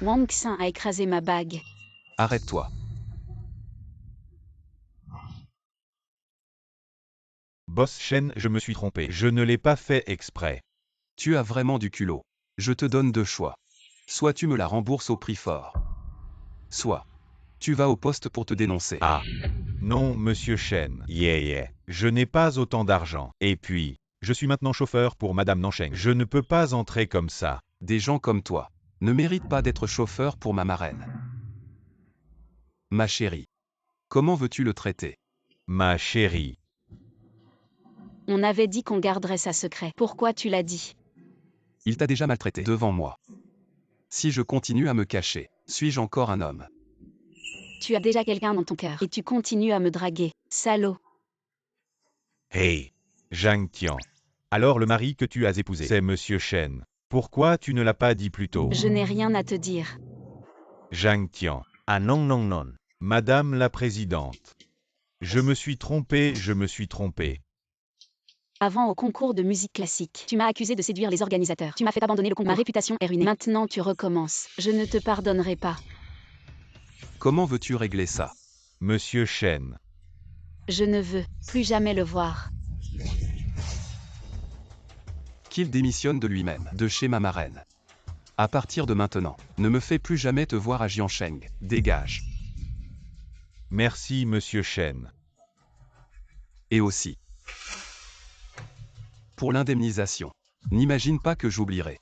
Wang Xin a écrasé ma bague. Arrête-toi. Boss Shen, je me suis trompé. Je ne l'ai pas fait exprès. Tu as vraiment du culot. Je te donne deux choix. Soit tu me la rembourses au prix fort. Soit tu vas au poste pour te dénoncer. Ah. Non, monsieur Shen. Yeah. Je n'ai pas autant d'argent. Et puis, je suis maintenant chauffeur pour Madame Nansheng. Je ne peux pas entrer comme ça. Des gens comme toi ne méritent pas d'être chauffeur pour ma marraine. Ma chérie. Comment veux-tu le traiter? Ma chérie. On avait dit qu'on garderait ça secret. Pourquoi tu l'as dit? Il t'a déjà maltraité devant moi. Si je continue à me cacher, suis-je encore un homme? Tu as déjà quelqu'un dans ton cœur. Et tu continues à me draguer. Salaud. Hey. Zhang Tian. Alors le mari que tu as épousé, c'est monsieur Shen. Pourquoi tu ne l'as pas dit plus tôt? Je n'ai rien à te dire. Zhang Tian. Ah non. Madame la présidente. Je me suis trompé. Avant au concours de musique classique, tu m'as accusé de séduire les organisateurs. Tu m'as fait abandonner le concours. Ma réputation est ruinée. Maintenant tu recommences. Je ne te pardonnerai pas. Comment veux-tu régler ça? Monsieur Shen. Je ne veux plus jamais le voir. Qu'il démissionne de lui-même, de chez ma marraine. À partir de maintenant, ne me fais plus jamais te voir à Jiansheng. Dégage. Merci monsieur Shen. Et aussi. Pour l'indemnisation. N'imagine pas que j'oublierai.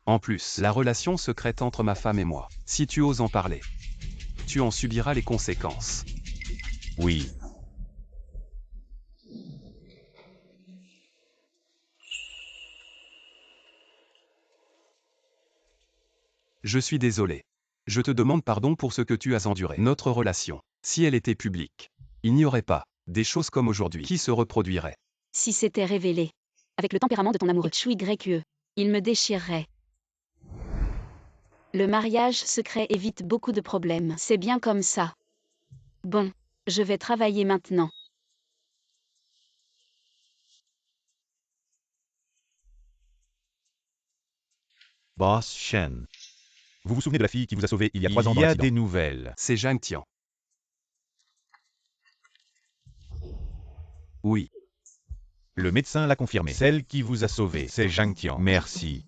En plus, la relation secrète entre ma femme et moi. Si tu oses en parler, tu en subiras les conséquences. Oui. Je suis désolé. Je te demande pardon pour ce que tu as enduré. Notre relation, si elle était publique, il n'y aurait pas des choses comme aujourd'hui qui se reproduiraient. Si c'était révélé, avec le tempérament de ton amoureux Chui Grec, il me déchirerait. Le mariage secret évite beaucoup de problèmes. C'est bien comme ça. Bon, je vais travailler maintenant. Boss Shen. Vous vous souvenez de la fille qui vous a sauvé il y a 3 ans dans Il y a l'accident? des nouvelles. C'est Zhang Tian. Oui. Le médecin l'a confirmé. Celle qui vous a sauvé, c'est Zhang Tian. Merci.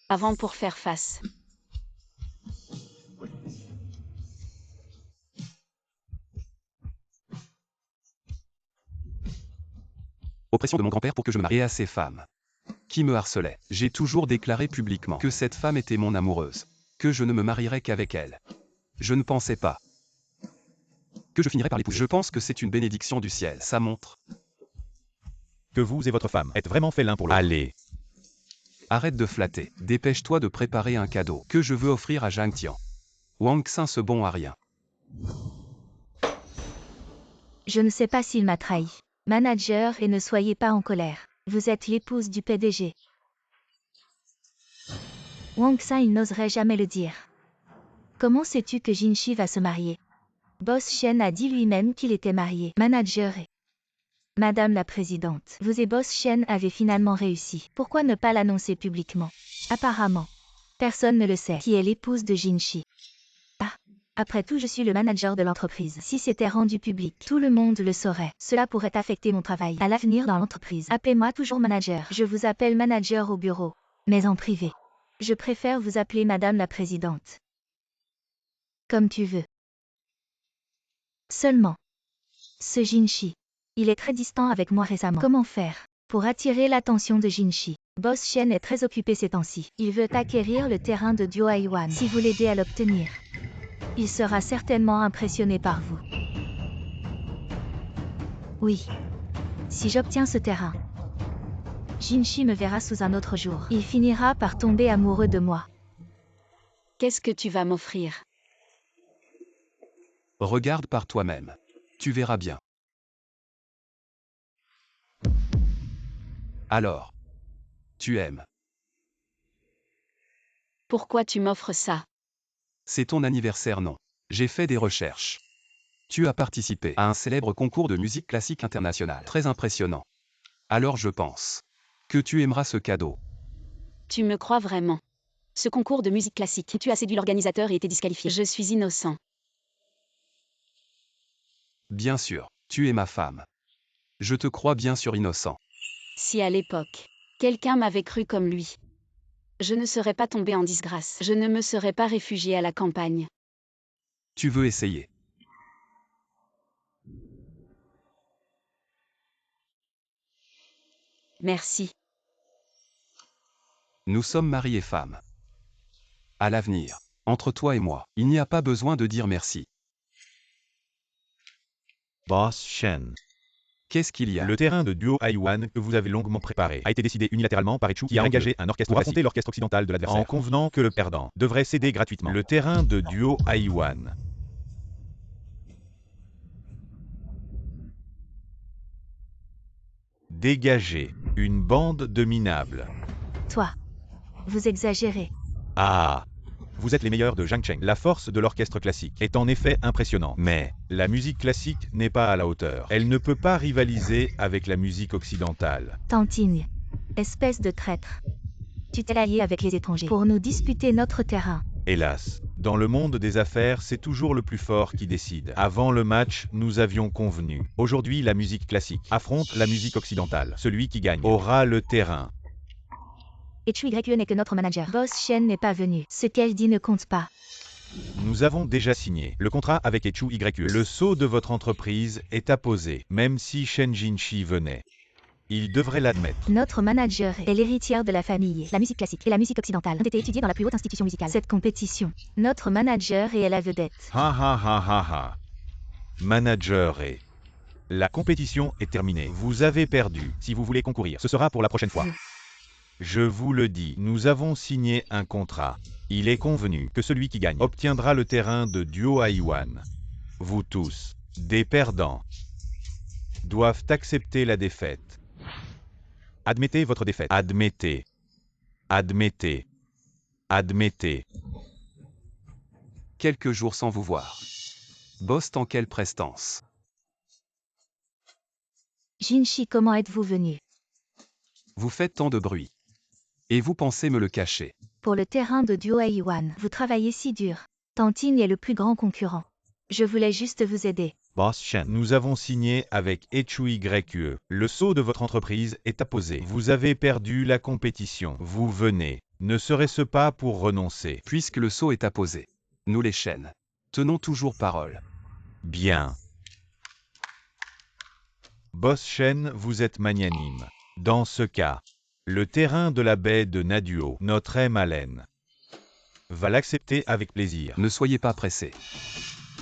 avant pour faire face. Oppression de mon grand-père pour que je me marie à ces femmes qui me harcelaient. J'ai toujours déclaré publiquement que cette femme était mon amoureuse, que je ne me marierais qu'avec elle. Je ne pensais pas que je finirais par l'épouser. Je pense que c'est une bénédiction du ciel. Ça montre Que vous et votre femme êtes vraiment faits l'un pour l'autre. Allez. Arrête de flatter. Dépêche-toi de préparer un cadeau que je veux offrir à Zhang Tian. Wang Xin ce bon à rien. Je ne sais pas s'il m'a trahi. Manager, et ne soyez pas en colère. Vous êtes l'épouse du PDG. Wang Xin, il n'oserait jamais le dire. Comment sais-tu que Jinshi va se marier? Boss Shen a dit lui-même qu'il était marié. Manager et... Madame la Présidente, vous et Boss Shen avez finalement réussi. Pourquoi ne pas l'annoncer publiquement? Apparemment, personne ne le sait qui est l'épouse de Jinshi. Ah, après tout, je suis le manager de l'entreprise. Si c'était rendu public, tout le monde le saurait. Cela pourrait affecter mon travail à l'avenir dans l'entreprise. Appelez-moi toujours manager. Je vous appelle manager au bureau, mais en privé. Je préfère vous appeler Madame la Présidente. Comme tu veux. Seulement, ce Jinshi, il est très distant avec moi récemment. Comment faire pour attirer l'attention de Jinshi? Boss Shen est très occupé ces temps-ci. Il veut acquérir le terrain de Duohaiwan. Si vous l'aidez à l'obtenir, il sera certainement impressionné par vous. Oui. Si j'obtiens ce terrain, Jinshi me verra sous un autre jour. Il finira par tomber amoureux de moi. Qu'est-ce que tu vas m'offrir? Regarde par toi-même. Tu verras bien. Alors, tu aimes. Pourquoi tu m'offres ça? C'est ton anniversaire, non? J'ai fait des recherches. Tu as participé à un célèbre concours de musique classique international. Très impressionnant. Alors je pense que tu aimeras ce cadeau. Tu me crois vraiment? Ce concours de musique classique, tu as séduit l'organisateur et été disqualifié. Je suis innocent. Bien sûr, tu es ma femme. Je te crois bien sûr innocent. Si à l'époque, quelqu'un m'avait cru comme lui, je ne serais pas tombé en disgrâce. Je ne me serais pas réfugié à la campagne. Tu veux essayer? Merci. Nous sommes mari et femme. À l'avenir, entre toi et moi, il n'y a pas besoin de dire merci. Boss Shen. Qu'est-ce qu'il y a? Le terrain de Duohaiwan que vous avez longuement préparé a été décidé unilatéralement par Echu qui a engagé un orchestre pour affronter l'orchestre occidental de l'adversaire en convenant que le perdant devrait céder gratuitement le terrain de Duohaiwan. Dégagez une bande de minables. Toi, vous exagérez. Ah! Vous êtes les meilleurs de Zhangcheng. La force de l'orchestre classique est en effet impressionnante. Mais la musique classique n'est pas à la hauteur. Elle ne peut pas rivaliser avec la musique occidentale. Tantigne, espèce de traître. Tu t'es allié avec les étrangers pour nous disputer notre terrain. Hélas, dans le monde des affaires, c'est toujours le plus fort qui décide. Avant le match, nous avions convenu. Aujourd'hui, la musique classique affronte la musique occidentale. Celui qui gagne aura le terrain. Et Chu YE n'est que notre manager. Boss Shen n'est pas venu. Ce qu'elle dit ne compte pas. Nous avons déjà signé le contrat avec Echu YE. Le sceau de votre entreprise est apposé, même si Shen Jinshi venait. Il devrait l'admettre. Notre manager est l'héritière de la famille. La musique classique et la musique occidentale ont été étudiées dans la plus haute institution musicale. Cette compétition, notre manager est la vedette. Ha ha ha ha ha. Manager et... La compétition est terminée. Vous avez perdu. Si vous voulez concourir, ce sera pour la prochaine fois. Je vous le dis, nous avons signé un contrat. Il est convenu que celui qui gagne obtiendra le terrain de Duohaiwan. Vous tous, des perdants, doivent accepter la défaite. Admettez votre défaite. Admettez. Admettez. Admettez. Quelques jours sans vous voir. Boss, en quelle prestance? Jinshi, comment êtes-vous venu? Vous faites tant de bruit. Et vous pensez me le cacher? Pour le terrain de Duohaiwan, vous travaillez si dur. Tantigne est le plus grand concurrent. Je voulais juste vous aider. Boss Shen, nous avons signé avec Echu YE. Le sceau de votre entreprise est apposé. Vous avez perdu la compétition. Vous venez Ne serait-ce pas pour renoncer? Puisque le sceau est apposé. Nous les Shen tenons toujours parole. Bien. Boss Shen, vous êtes magnanime. Dans ce cas, le terrain de la baie de Naduo, notre Malen, va l'accepter avec plaisir. Ne soyez pas pressés.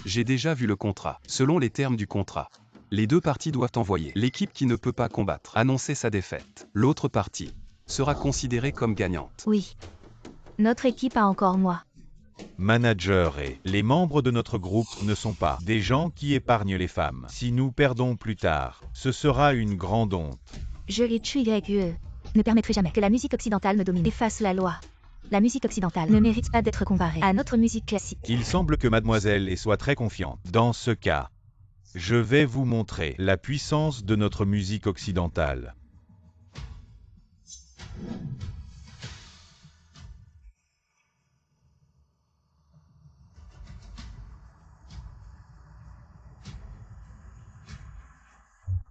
J'ai déjà vu le contrat. Selon les termes du contrat, les deux parties doivent envoyer l'équipe qui ne peut pas combattre, annoncer sa défaite. L'autre partie sera considérée comme gagnante. Oui. Notre équipe a encore moi. Manager et les membres de notre groupe ne sont pas des gens qui épargnent les femmes. Si nous perdons plus tard, ce sera une grande honte. Je les YE. Ne permettrai jamais que la musique occidentale me domine. Efface la loi. La musique occidentale ne mérite pas d'être comparée à notre musique classique. Il semble que mademoiselle et soit très confiante. Dans ce cas, je vais vous montrer la puissance de notre musique occidentale.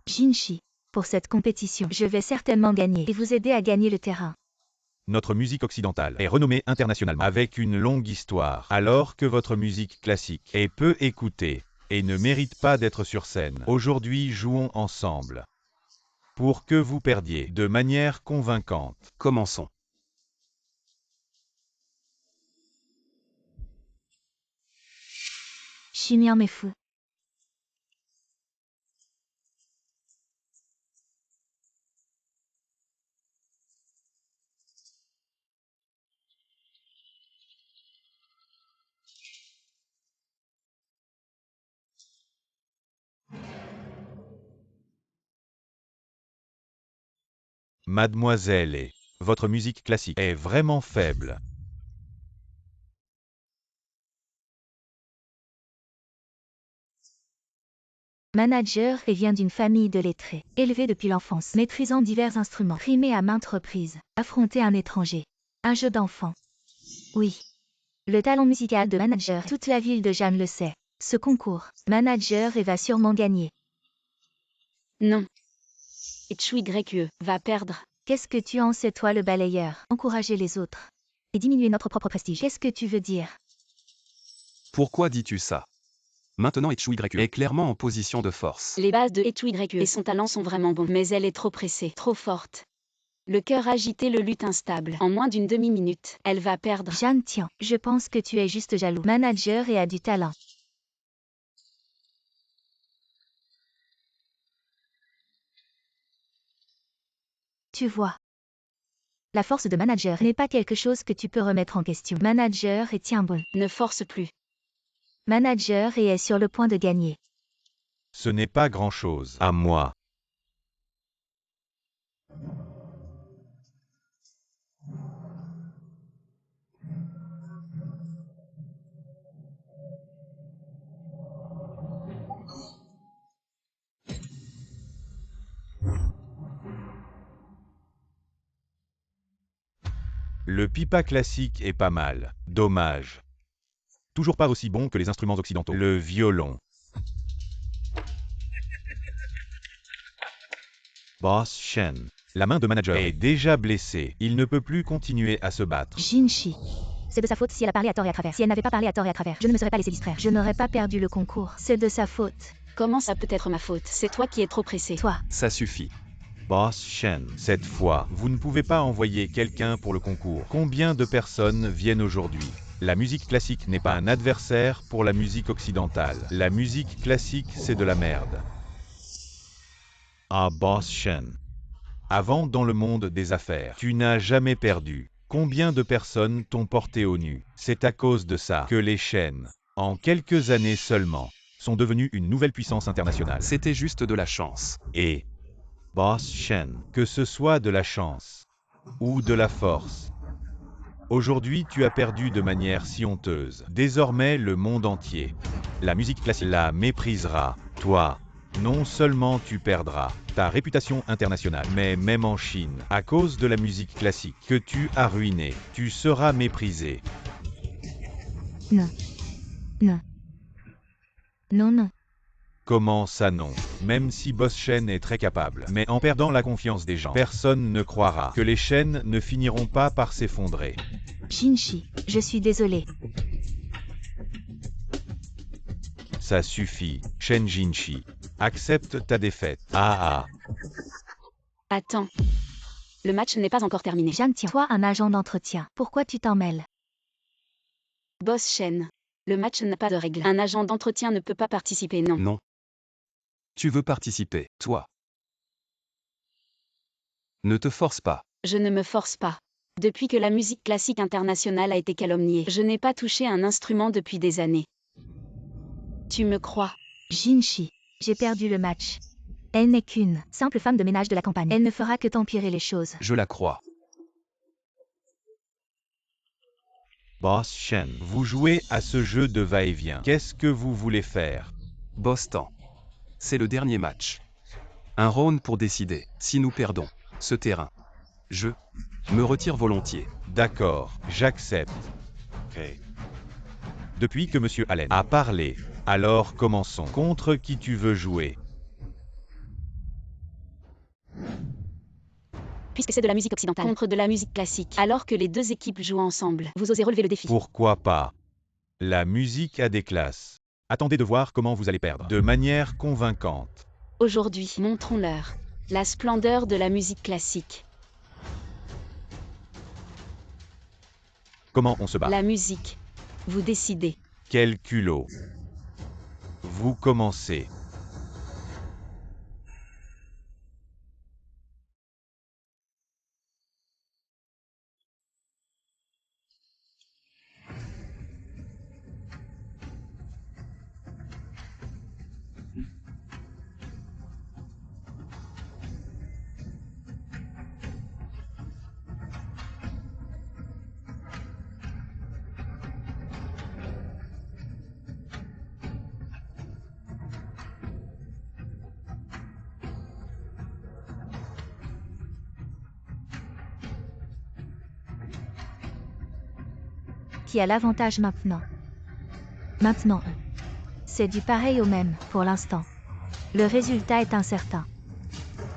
Jinshi, pour cette compétition, je vais certainement gagner et vous aider à gagner le terrain. Notre musique occidentale est renommée internationalement avec une longue histoire, alors que votre musique classique est peu écoutée et ne mérite pas d'être sur scène. Aujourd'hui, jouons ensemble pour que vous perdiez de manière convaincante. Commençons. Chimien m'est fou. Mademoiselle et votre musique classique est vraiment faible. Manager et vient d'une famille de lettrés, élevé depuis l'enfance, maîtrisant divers instruments, primé à maintes reprises, affronter un étranger. Un jeu d'enfant. Oui. Le talent musical de Manager, toute la ville de Jeanne le sait. Ce concours, Manager et va sûrement gagner. Non. YE va perdre. Qu'est-ce que tu en sais toi le balayeur? Encourager les autres. Et diminuer notre propre prestige. Qu'est-ce que tu veux dire? Pourquoi dis-tu ça? Maintenant YE est clairement en position de force. Les bases de YE et son talent sont vraiment bons, mais elle est trop pressée, trop forte. Le cœur agité, le lutte instable. En moins d'une demi-minute, elle va perdre. Jeanne, tiens, je pense que tu es juste jaloux. Manager et a du talent. Tu vois. La force de Manager n'est pas quelque chose que tu peux remettre en question. Manager et tient bon. Ne force plus. Manager et est sur le point de gagner. Ce n'est pas grand-chose à moi. Le pipa classique est pas mal. Dommage. Toujours pas aussi bon que les instruments occidentaux. Le violon. Boss Shen. La main de Manager est déjà blessée. Il ne peut plus continuer à se battre. Jinshi. C'est de sa faute si elle a parlé à tort et à travers. Si elle n'avait pas parlé à tort et à travers, je ne me serais pas laissé distraire. Je n'aurais pas perdu le concours. C'est de sa faute. Comment ça peut être ma faute? C'est toi qui es trop pressé. Toi. Ça suffit. Boss Shen. Cette fois, vous ne pouvez pas envoyer quelqu'un pour le concours. Combien de personnes viennent aujourd'hui? La musique classique n'est pas un adversaire pour la musique occidentale. La musique classique, c'est de la merde. Ah, Boss Shen. Avant, dans le monde des affaires, tu n'as jamais perdu. Combien de personnes t'ont porté au nu? C'est à cause de ça que les Shen, en quelques années seulement, sont devenus une nouvelle puissance internationale. C'était juste de la chance. Et, Boss Shen, que ce soit de la chance ou de la force, aujourd'hui tu as perdu de manière si honteuse. Désormais le monde entier, la musique classique la méprisera. Toi, non seulement tu perdras ta réputation internationale, mais même en Chine, à cause de la musique classique que tu as ruinée, tu seras méprisé. Non. Non. Non, non. Comment ça non? Même si Boss Shen est très capable, mais en perdant la confiance des gens, personne ne croira que les chaînes ne finiront pas par s'effondrer. Jinchi, je suis désolé. Ça suffit, Shen Jinchi. Accepte ta défaite. Ah ah. Attends. Le match n'est pas encore terminé. Zhang Tian, toi un agent d'entretien, pourquoi tu t'en mêles? Boss Shen. Le match n'a pas de règles. Un agent d'entretien ne peut pas participer, non. Non. Tu veux participer, toi. Ne te force pas. Je ne me force pas. Depuis que la musique classique internationale a été calomniée, je n'ai pas touché un instrument depuis des années. Tu me crois? Jinchi, j'ai perdu le match. Elle n'est qu'une simple femme de ménage de la campagne. Elle ne fera que t'empirer les choses. Je la crois. Boss Shen, vous jouez à ce jeu de va-et-vient. Qu'est-ce que vous voulez faire? Boss Tan. C'est le dernier match. Un round pour décider si nous perdons ce terrain. Je me retire volontiers. D'accord, j'accepte. Ok. Depuis que Monsieur Allen a parlé, alors commençons. Contre qui tu veux jouer? Puisque c'est de la musique occidentale contre de la musique classique, alors que les deux équipes jouent ensemble, vous osez relever le défi. Pourquoi pas? La musique a des classes. Attendez de voir comment vous allez perdre. De manière convaincante. Aujourd'hui, montrons-leur la splendeur de la musique classique. Comment on se bat? La musique. Vous décidez. Quel culot. Vous commencez. Qui a l'avantage maintenant? Maintenant. C'est du pareil au même, pour l'instant. Le résultat est incertain.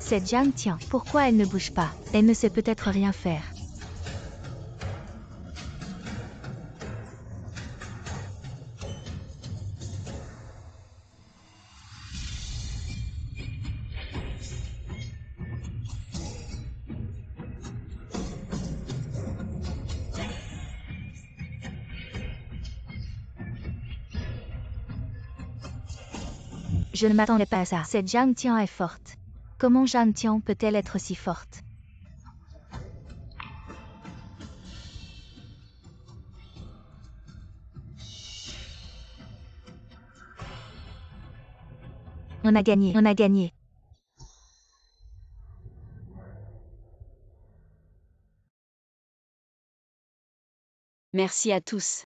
C'est Zhang Tian. Pourquoi elle ne bouge pas? Elle ne sait peut-être rien faire. Je ne m'attendais pas à ça. Cette Zhang Tian est forte. Comment Zhang Tian peut-elle être si forte? On a gagné, on a gagné. Merci à tous.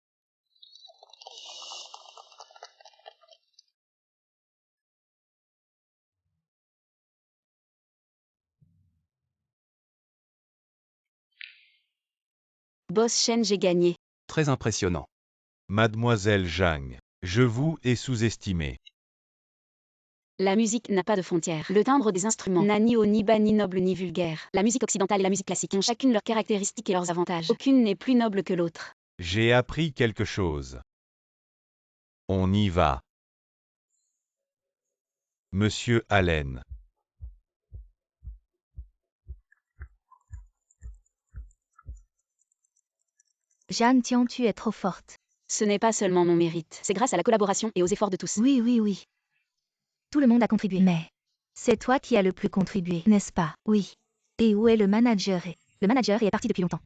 Boss Shen, j'ai gagné. Très impressionnant. Mademoiselle Zhang, je vous ai sous-estimé. La musique n'a pas de frontières. Le timbre des instruments n'a ni haut ni bas ni noble ni vulgaire. La musique occidentale et la musique classique ont chacune leurs caractéristiques et leurs avantages. Aucune n'est plus noble que l'autre. J'ai appris quelque chose. On y va. Monsieur Allen. Zhang Tian, tu es trop forte. Ce n'est pas seulement mon mérite. C'est grâce à la collaboration et aux efforts de tous. Oui, oui, oui. Tout le monde a contribué. Mais c'est toi qui as le plus contribué, n'est-ce pas? Oui. Et où est le manager? Le manager est parti depuis longtemps.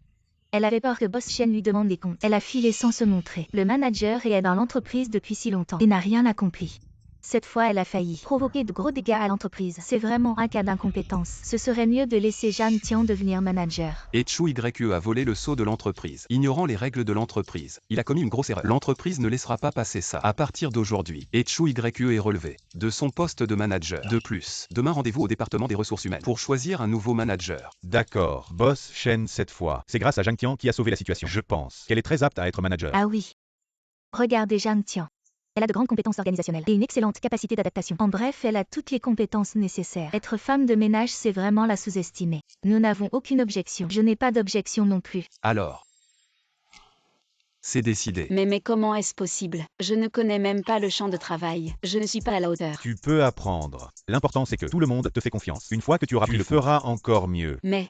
Elle avait peur que Boss Shen lui demande des comptes. Elle a filé sans se montrer. Le manager est dans l'entreprise depuis si longtemps et n'a rien accompli. Cette fois, elle a failli provoquer de gros dégâts à l'entreprise. C'est vraiment un cas d'incompétence. Ce serait mieux de laisser Zhang Tian devenir manager. Et Chu YE a volé le sceau de l'entreprise, ignorant les règles de l'entreprise. Il a commis une grosse erreur. L'entreprise ne laissera pas passer ça. À partir d'aujourd'hui, et Chu YE est relevé de son poste de manager. De plus, demain rendez-vous au département des ressources humaines pour choisir un nouveau manager. D'accord, Boss Shen cette fois. C'est grâce à Zhang Tian qui a sauvé la situation. Je pense qu'elle est très apte à être manager. Ah oui. Regardez Zhang Tian. Elle a de grandes compétences organisationnelles et une excellente capacité d'adaptation. En bref, elle a toutes les compétences nécessaires. Être femme de ménage, c'est vraiment la sous-estimer. Nous n'avons aucune objection. Je n'ai pas d'objection non plus. Alors. C'est décidé. Mais comment est-ce possible? Je ne connais même pas le champ de travail. Je ne suis pas à la hauteur. Tu peux apprendre. L'important c'est que tout le monde te fait confiance. Une fois que tu auras pris le feras encore mieux. Mais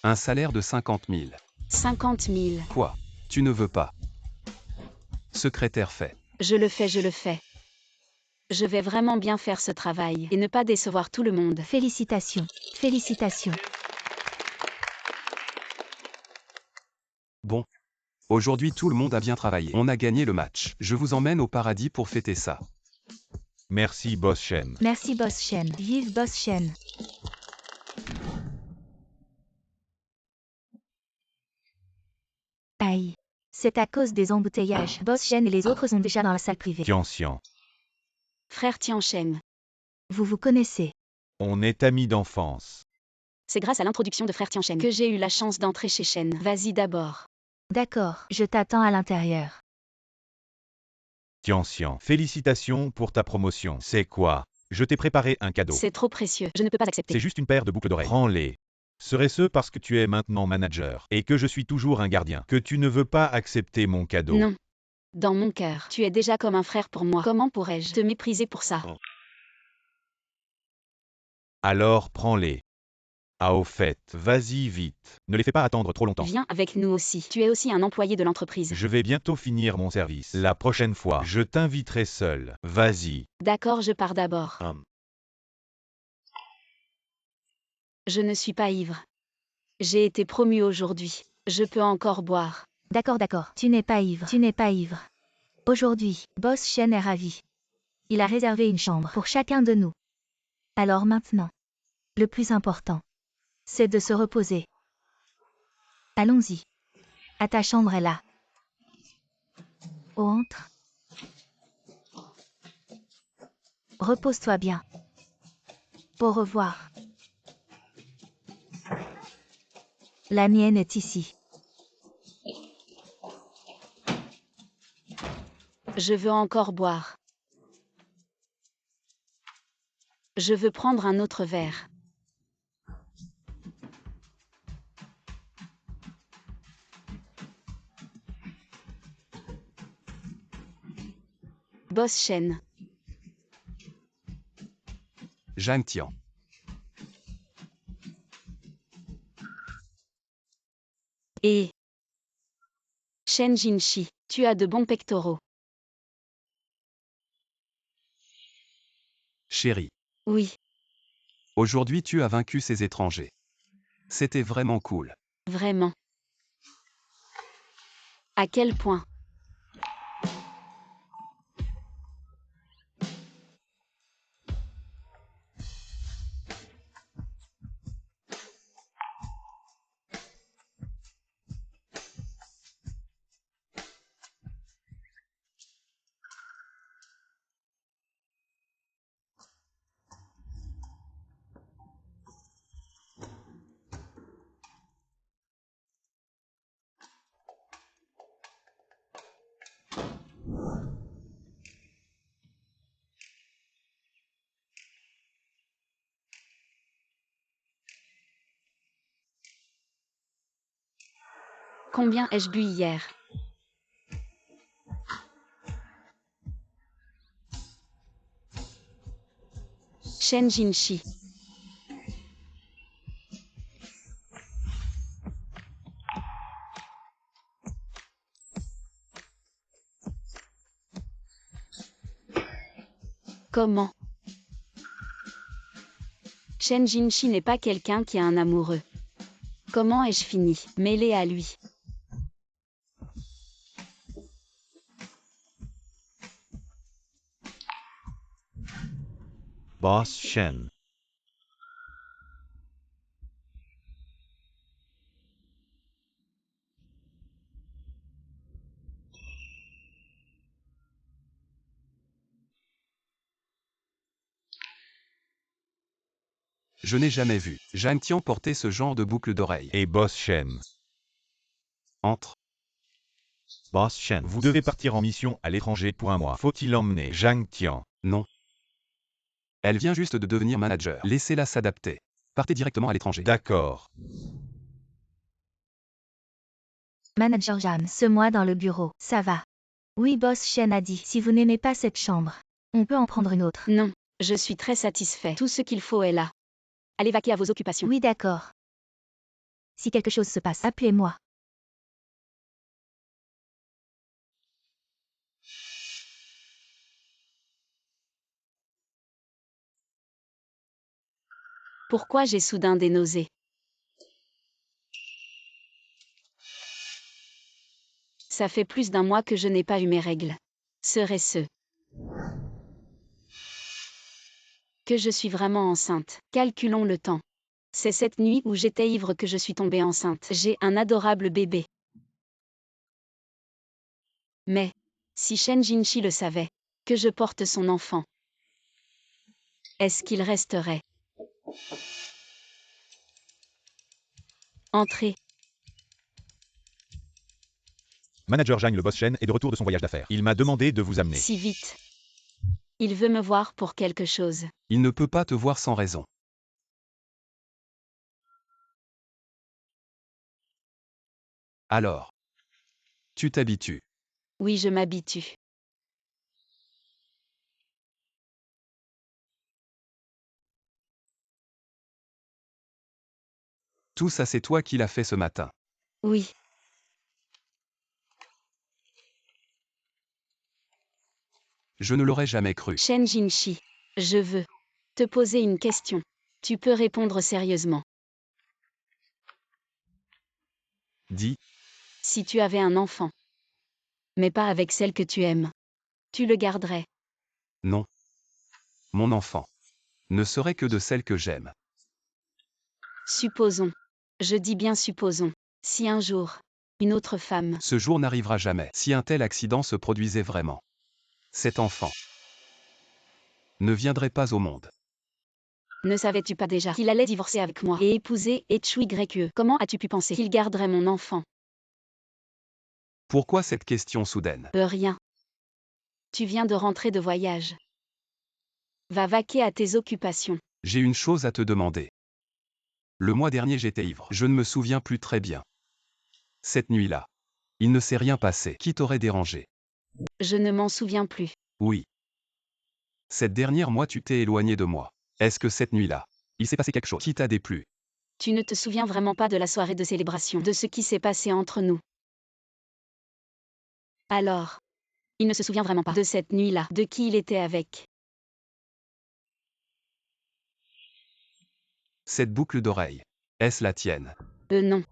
Un salaire de 50 000. 50 000. Quoi? Tu ne veux pas? Secrétaire fait. Je le fais, je le fais. Je vais vraiment bien faire ce travail et ne pas décevoir tout le monde. Félicitations. Félicitations. Bon. Aujourd'hui tout le monde a bien travaillé. On a gagné le match. Je vous emmène au paradis pour fêter ça. Merci Boss Shen. Merci Boss Shen. Vive Boss Shen. Aïe. C'est à cause des embouteillages. Boss Shen et les autres sont déjà dans la salle privée. Tian. Frère Tianchen. Vous vous connaissez. On est amis d'enfance. C'est grâce à l'introduction de Frère Tianchen que j'ai eu la chance d'entrer chez Shen. Vas-y d'abord. D'accord, je t'attends à l'intérieur. Tian. Félicitations pour ta promotion. C'est quoi? Je t'ai préparé un cadeau. C'est trop précieux. Je ne peux pas accepter. C'est juste une paire de boucles d'oreilles. Prends-les. Serait-ce parce que tu es maintenant manager et que je suis toujours un gardien que tu ne veux pas accepter mon cadeau? Non. Dans mon cœur, tu es déjà comme un frère pour moi. Comment pourrais-je te mépriser pour ça? Alors prends-les. Ah au fait, vas-y vite. Ne les fais pas attendre trop longtemps. Viens avec nous aussi. Tu es aussi un employé de l'entreprise. Je vais bientôt finir mon service. La prochaine fois, je t'inviterai seul. Vas-y. D'accord, je pars d'abord. Je ne suis pas ivre. J'ai été promu aujourd'hui. Je peux encore boire. D'accord, d'accord. Tu n'es pas ivre. Tu n'es pas ivre. Aujourd'hui, Boss Shen est ravi. Il a réservé une chambre pour chacun de nous. Alors maintenant, le plus important, c'est de se reposer. Allons-y. À ta chambre est là. Entre. Repose-toi bien. Au revoir. La mienne est ici. Je veux encore boire. Je veux prendre un autre verre. Boss Shen. Zhang Tian. Et Shen Jinshi, tu as de bons pectoraux. Chérie. Oui, Aujourd'hui tu as vaincu ces étrangers. C'était vraiment cool. vraiment. À quel point? Combien ai-je bu hier? Shen Jinshi. Comment? Shen Jinshi n'est pas quelqu'un qui a un amoureux. Comment ai-je fini? Mêlé à lui. Boss Shen. Je n'ai jamais vu Zhang Tian porter ce genre de boucle d'oreille. Et Boss Shen. Entre. Boss Shen, vous devez partir en mission à l'étranger pour 1 mois. Faut-il emmener Zhang Tian? Non. Elle vient juste de devenir manager. Laissez-la s'adapter. Partez directement à l'étranger. D'accord. Manager Jam, ce mois dans le bureau, ça va. Oui, boss Shen a dit, si vous n'aimez pas cette chambre, on peut en prendre une autre. Non, je suis très satisfait. Tout ce qu'il faut est là. Allez vaquer à vos occupations. Oui, d'accord. Si quelque chose se passe, appelez-moi. Pourquoi j'ai soudain des nausées? Ça fait plus d'1 mois que je n'ai pas eu mes règles. Serait-ce que je suis vraiment enceinte? Calculons le temps. C'est cette nuit où j'étais ivre que je suis tombée enceinte. J'ai un adorable bébé. Mais, si Shen Jinshi le savait, que je porte son enfant, est-ce qu'il resterait? Entrez. Manager Zhang, le boss Shen, est de retour de son voyage d'affaires. Il m'a demandé de vous amener. Si vite. Il veut me voir pour quelque chose. Il ne peut pas te voir sans raison. Alors. Tu t'habitues. Oui, je m'habitue. Tout ça c'est toi qui l'as fait ce matin. Oui. Je ne l'aurais jamais cru. Shen Jinshi, je veux te poser une question. Tu peux répondre sérieusement. Dis, Si tu avais un enfant, mais pas avec celle que tu aimes, tu le garderais? non. Mon enfant ne serait que de celle que j'aime. Supposons. Je dis bien supposons. Si un jour, une autre femme, Ce jour n'arrivera jamais si un tel accident se produisait vraiment. Cet enfant ne viendrait pas au monde. ne savais-tu pas déjà qu'il allait divorcer avec moi et épouser Echui Grekue? Comment as-tu pu penser qu'il garderait mon enfant? Pourquoi cette question soudaine? Rien. Tu viens de rentrer de voyage. Va vaquer à tes occupations. J'ai une chose à te demander. Le mois dernier j'étais ivre. Je ne me souviens plus très bien. Cette nuit-là, il ne s'est rien passé. Qui t'aurait dérangé? Je ne m'en souviens plus. Oui. Cette dernière mois tu t'es éloigné de moi. Est-ce que cette nuit-là, il s'est passé quelque chose qui t'a déplu? Tu ne te souviens vraiment pas de la soirée de célébration, de ce qui s'est passé entre nous. Alors, il ne se souvient vraiment pas de cette nuit-là, de qui il était avec. Cette boucle d'oreille, est-ce la tienne? Non.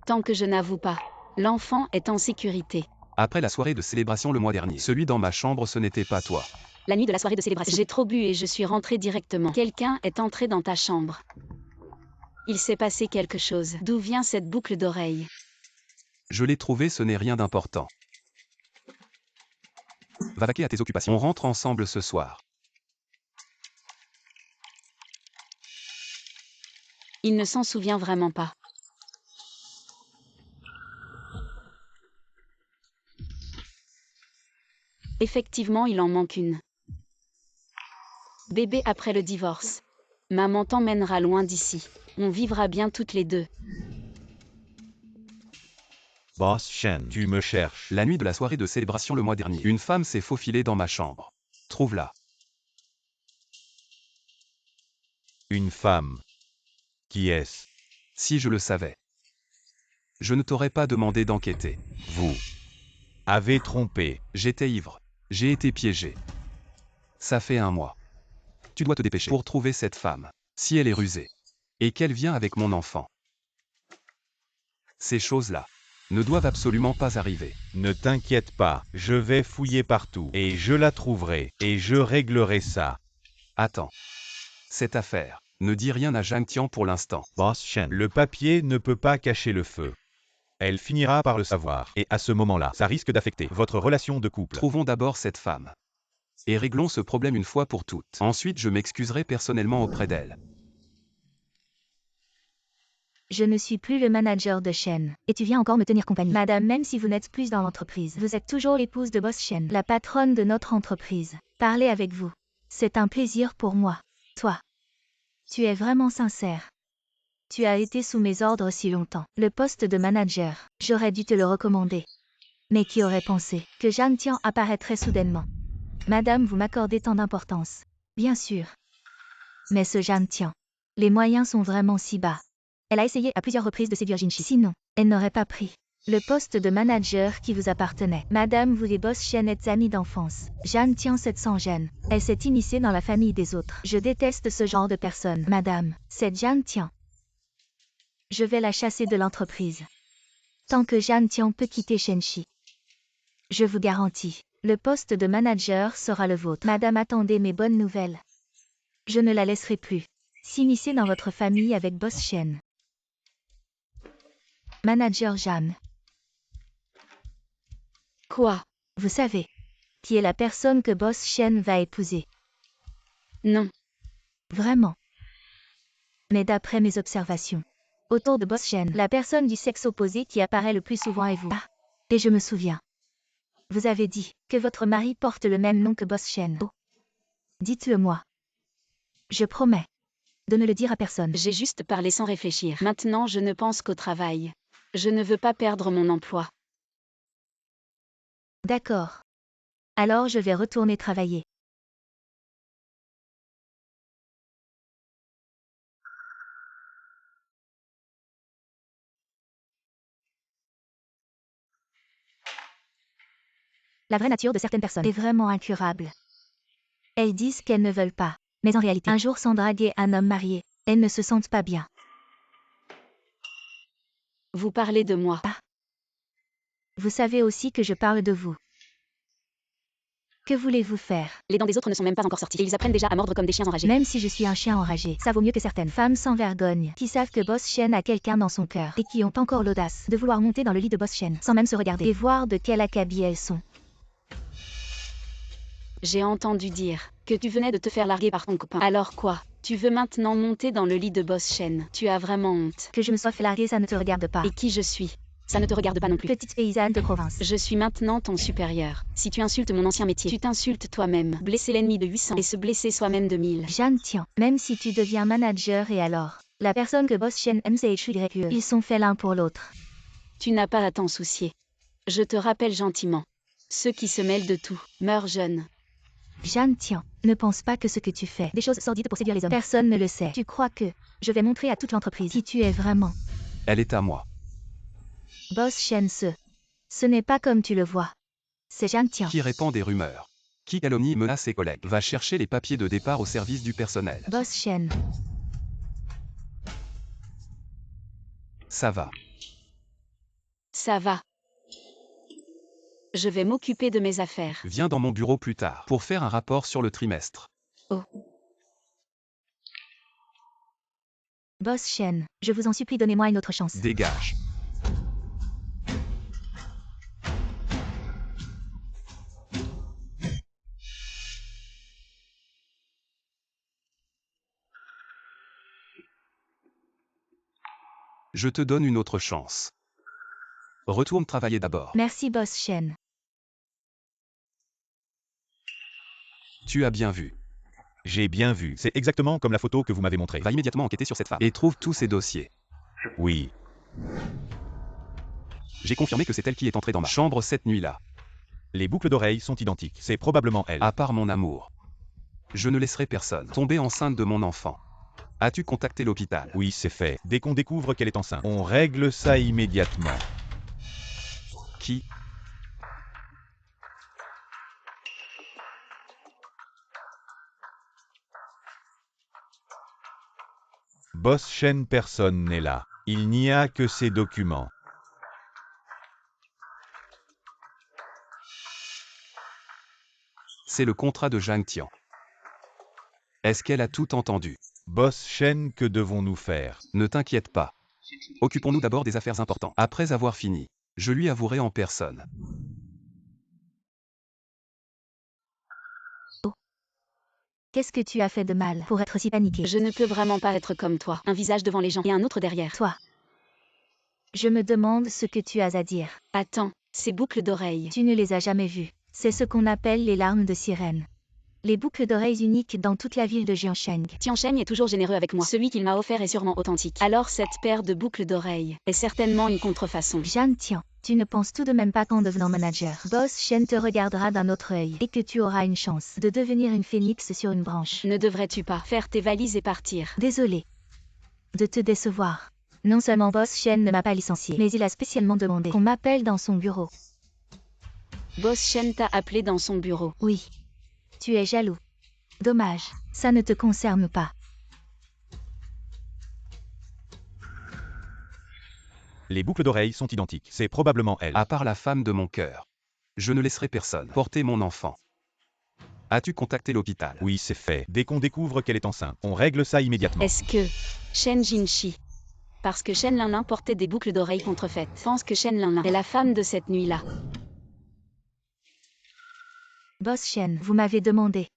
Tant que je n'avoue pas, l'enfant est en sécurité. Après la soirée de célébration le mois dernier, celui dans ma chambre ce n'était pas toi. La nuit de la soirée de célébration, j'ai trop bu et je suis rentrée directement. Quelqu'un est entré dans ta chambre. Il s'est passé quelque chose. D'où vient cette boucle d'oreille? Je l'ai trouvé, ce n'est rien d'important. Va vaquer à tes occupations. On rentre ensemble ce soir. Il ne s'en souvient vraiment pas. Effectivement, il en manque une. Bébé après le divorce. Maman t'emmènera loin d'ici. On vivra bien toutes les deux. Boss Shen, tu me cherches. La nuit de la soirée de célébration le mois dernier, une femme s'est faufilée dans ma chambre. Trouve-la. Une femme. Qui est-ce? Si je le savais, je ne t'aurais pas demandé d'enquêter. Vous avez trompé. J'étais ivre. J'ai été piégé. Ça fait 1 mois. Tu dois te dépêcher pour trouver cette femme. Si elle est rusée, et qu'elle vient avec mon enfant. Ces choses-là ne doivent absolument pas arriver. Ne t'inquiète pas, je vais fouiller partout, et je la trouverai, et je réglerai ça. Attends. Cette affaire, ne dis rien à Zhang Tian pour l'instant. Boss Shen, le papier ne peut pas cacher le feu. Elle finira par le savoir, et à ce moment-là, ça risque d'affecter votre relation de couple. Trouvons d'abord cette femme. Et réglons ce problème une fois pour toutes. Ensuite je m'excuserai personnellement auprès d'elle. Je ne suis plus le manager de Shen. Et tu viens encore me tenir compagnie. Madame, même si vous n'êtes plus dans l'entreprise, vous êtes toujours l'épouse de Boss Shen, la patronne de notre entreprise. Parler avec vous. C'est un plaisir pour moi. Toi. Tu es vraiment sincère. Tu as été sous mes ordres si longtemps. Le poste de manager, j'aurais dû te le recommander. Mais qui aurait pensé que Zhang Tian apparaîtrait soudainement? Madame, vous m'accordez tant d'importance. Bien sûr. Mais ce Zhang Tian, les moyens sont vraiment si bas. Elle a essayé à plusieurs reprises de séduire Jinchi. Sinon, elle n'aurait pas pris le poste de manager qui vous appartenait. Madame, vous les Boss Shen êtes amis d'enfance. Zhang Tian 700 gènes. Elle s'est immiscée dans la famille des autres. Je déteste ce genre de personne. Madame, c'est Zhang Tian. Je vais la chasser de l'entreprise. Tant que Zhang Tian peut quitter Shenxi. Je vous garantis, le poste de manager sera le vôtre. Madame, attendez mes bonnes nouvelles. Je ne la laisserai plus s'immiscer dans votre famille avec Boss Shen. Manager Zhang. Quoi? Vous savez qui est la personne que Boss Shen va épouser? Non. Vraiment. Mais d'après mes observations, autour de Boss Shen, la personne du sexe opposé qui apparaît le plus souvent est vous. Ah, et je me souviens. Vous avez dit que votre mari porte le même nom que Boss Shen. Oh. Dites-le moi. Je promets de ne le dire à personne. J'ai juste parlé sans réfléchir. Maintenant, je ne pense qu'au travail. Je ne veux pas perdre mon emploi. D'accord. Alors je vais retourner travailler. La vraie nature de certaines personnes est vraiment incurable. Elles disent qu'elles ne veulent pas, mais en réalité, un jour sans draguer un homme marié, elles ne se sentent pas bien. Vous parlez de moi. Ah. Vous savez aussi que je parle de vous. Que voulez-vous faire? Les dents des autres ne sont même pas encore sorties. Et ils apprennent déjà à mordre comme des chiens enragés. Même si je suis un chien enragé, ça vaut mieux que certaines femmes sans vergogne qui savent que Boss Shen a quelqu'un dans son cœur et qui ont encore l'audace de vouloir monter dans le lit de Boss Shen sans même se regarder et voir de quel acabit elles sont. J'ai entendu dire que tu venais de te faire larguer par ton copain. Alors quoi? Tu veux maintenant monter dans le lit de Boss Shen? Tu as vraiment honte. Que je me sois fait larguer, ça ne te regarde pas. Et qui je suis? Ça ne te regarde pas non plus. Petite paysanne de province. Je suis maintenant ton supérieur. Si tu insultes mon ancien métier, tu t'insultes toi-même. Blesser l'ennemi de 800 et se blesser soi-même de 1000. Zhang Tian, même si tu deviens manager et alors, la personne que Boss Shen aime c'est HYE. Ils sont faits l'un pour l'autre. Tu n'as pas à t'en soucier. Je te rappelle gentiment. Ceux qui se mêlent de tout meurent jeunes. Zhang Tian, ne pense pas que ce que tu fais, des choses sordides pour séduire les hommes. Personne ne le sait. Tu crois que je vais montrer à toute l'entreprise qui tu es vraiment? Elle est à moi. Boss Shen ce n'est pas comme tu le vois. C'est Zhang Tian. Qui répand des rumeurs. Qui calomnie et menace ses collègues. Va chercher les papiers de départ au service du personnel. Boss Shen. Ça va. Ça va. Je vais m'occuper de mes affaires. Viens dans mon bureau plus tard pour faire un rapport sur le trimestre. Oh. Boss Shen, je vous en supplie, donnez-moi une autre chance. Dégage. Je te donne une autre chance. Retourne travailler d'abord. Merci Boss Shen. Tu as bien vu. J'ai bien vu. C'est exactement comme la photo que vous m'avez montrée. Va immédiatement enquêter sur cette femme et trouve tous ses dossiers. Oui. J'ai confirmé que c'est elle qui est entrée dans ma chambre cette nuit-là. Les boucles d'oreilles sont identiques. C'est probablement elle. À part mon amour. Je ne laisserai personne tomber enceinte de mon enfant. As-tu contacté l'hôpital? Oui, c'est fait. Dès qu'on découvre qu'elle est enceinte, on règle ça immédiatement. Qui? Boss Shen, personne n'est là. Il n'y a que ces documents. C'est le contrat de Zhang Tian. Est-ce qu'elle a tout entendu? Boss Shen, que devons-nous faire? Ne t'inquiète pas. Occupons-nous d'abord des affaires importantes. Après avoir fini, je lui avouerai en personne. Oh. Qu'est-ce que tu as fait de mal pour être si paniqué? Je ne peux vraiment pas être comme toi. Un visage devant les gens et un autre derrière. Toi, Je me demande ce que tu as à dire. Attends, ces boucles d'oreilles. Tu ne les as jamais vues. C'est ce qu'on appelle les larmes de sirène. Les boucles d'oreilles uniques dans toute la ville de Jiansheng. Tiancheng est toujours généreux avec moi. Celui qu'il m'a offert est sûrement authentique. Alors cette paire de boucles d'oreilles est certainement une contrefaçon. Zhang Tian, tu ne penses tout de même pas qu'en devenant manager, Boss Shen te regardera d'un autre œil et que tu auras une chance de devenir une phénix sur une branche. Ne devrais-tu pas faire tes valises et partir? Désolé de te décevoir. Non seulement Boss Shen ne m'a pas licencié, mais il a spécialement demandé qu'on m'appelle dans son bureau. Boss Shen t'a appelé dans son bureau. Oui. Tu es jaloux. Dommage, ça ne te concerne pas. Les boucles d'oreilles sont identiques. C'est probablement elle. À part la femme de mon cœur. Je ne laisserai personne porter mon enfant. As-tu contacté l'hôpital? Oui, c'est fait. Dès qu'on découvre qu'elle est enceinte, on règle ça immédiatement. Est-ce que Shen Jinshi, parce que Shen Linlin portait des boucles d'oreilles contrefaites, pense que Shen Linlin est la femme de cette nuit-là? Boss Shen, vous m'avez demandé.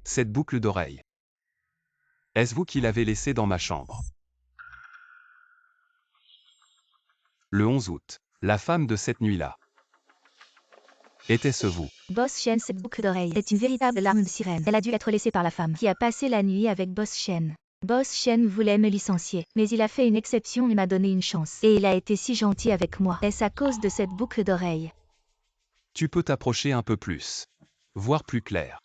Cette boucle d'oreille. Est-ce vous qui l'avez laissée dans ma chambre? Le 11 août, la femme de cette nuit-là. Était-ce vous? Boss Shen, cette boucle d'oreille est une véritable larme de sirène. Elle a dû être laissée par la femme qui a passé la nuit avec Boss Shen. Boss Shen voulait me licencier, mais il a fait une exception et m'a donné une chance. Et il a été si gentil avec moi. Est-ce à cause de cette boucle d'oreille? Tu peux t'approcher un peu plus. Voir plus clair.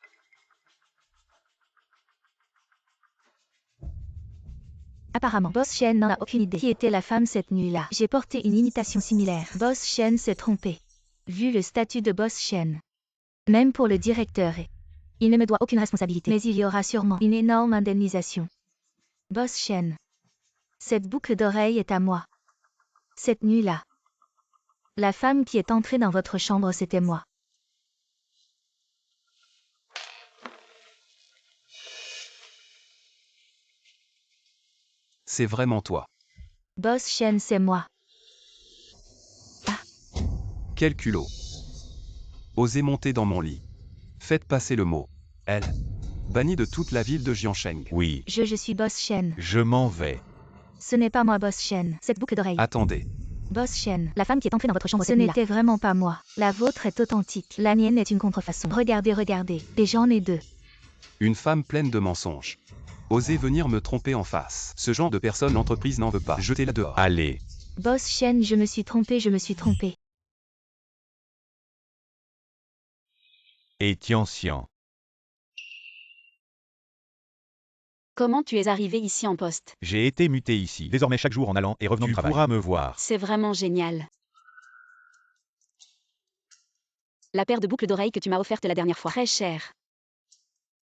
Apparemment, Boss Shen n'en a aucune idée qui était la femme cette nuit-là. J'ai porté une imitation similaire. Boss Shen s'est trompé. Vu le statut de Boss Shen. Même pour le directeur, il ne me doit aucune responsabilité. Mais il y aura sûrement une énorme indemnisation. Boss Shen. Cette boucle d'oreille est à moi. Cette nuit-là. La femme qui est entrée dans votre chambre, c'était moi. C'est vraiment toi. Boss Shen, c'est moi. Quel culot. Osez monter dans mon lit. Faites passer le mot. Elle. Bannie de toute la ville de Jiansheng. Oui. Je suis Boss Shen. Je m'en vais. Ce n'est pas moi, Boss Shen. Cette boucle d'oreille. Attendez. Boss Shen, la femme qui est entrée dans votre chambre, ce n'était vraiment pas moi. La vôtre est authentique. La mienne est une contrefaçon. Regardez, regardez. Et j'en ai deux. Une femme pleine de mensonges. Osez venir me tromper en face. Ce genre de personne l'entreprise n'en veut pas. Jetez-la dehors. Allez. Boss Shen, je me suis trompé, je me suis trompé. Et Tianxian. Comment tu es arrivé ici en poste? J'ai été muté ici. Désormais chaque jour en allant et revenant du travail. Tu pourras me voir. C'est vraiment génial. La paire de boucles d'oreilles que tu m'as offerte la dernière fois. Très chère.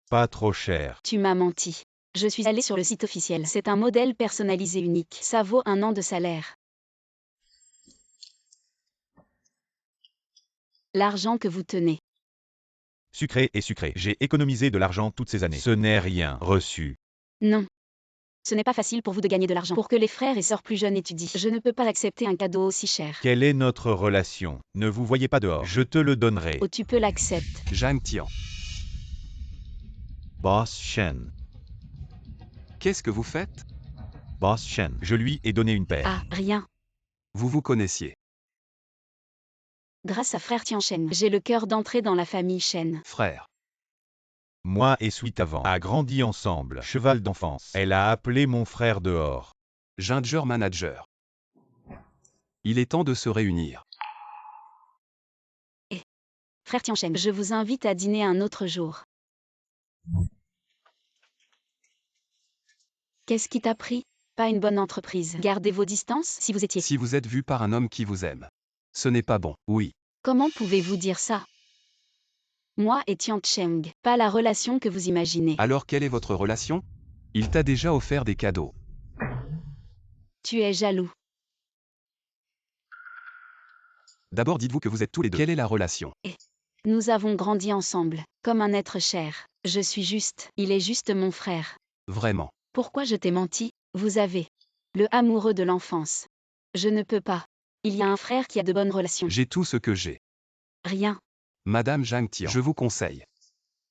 Pas trop cher. Tu m'as menti. Je suis allée sur le site officiel. C'est un modèle personnalisé unique. Ça vaut 1 an de salaire. L'argent que vous tenez. Sucré et sucré. J'ai économisé de l'argent toutes ces années. Ce n'est rien reçu. Non. Ce n'est pas facile pour vous de gagner de l'argent. Pour que les frères et sœurs plus jeunes étudient. Je ne peux pas accepter un cadeau aussi cher. Quelle est notre relation? Ne vous voyez pas dehors. Je te le donnerai. Oh, tu peux l'accepter. Zhang Tian. Boss Shen. Qu'est-ce que vous faites? Boss Shen. Je lui ai donné une paire. Ah, rien. Vous vous connaissiez. Grâce à frère Tiancheng, j'ai le cœur d'entrer dans la famille Shen. Frère. Moi et Sweet avant a grandi ensemble. Cheval d'enfance. Elle a appelé mon frère dehors. Ginger Manager. Il est temps de se réunir. Frère Tiancheng, je vous invite à dîner un autre jour. Qu'est-ce qui t'a pris? Pas une bonne entreprise. Gardez vos distances si vous étiez. Si vous êtes vu par un homme qui vous aime. Ce n'est pas bon, oui. Comment pouvez-vous dire ça? Moi et Tiancheng, pas la relation que vous imaginez. Alors quelle est votre relation? Il t'a déjà offert des cadeaux. Tu es jaloux. D'abord dites-vous que vous êtes tous les deux. Quelle est la relation? Nous avons grandi ensemble, comme un être cher. Je suis juste, il est juste mon frère. Vraiment. Pourquoi je t'ai menti? Vous avez le amoureux de l'enfance. Je ne peux pas. Il y a un frère qui a de bonnes relations. J'ai tout ce que j'ai. Rien. Madame Zhang Tian, je vous conseille.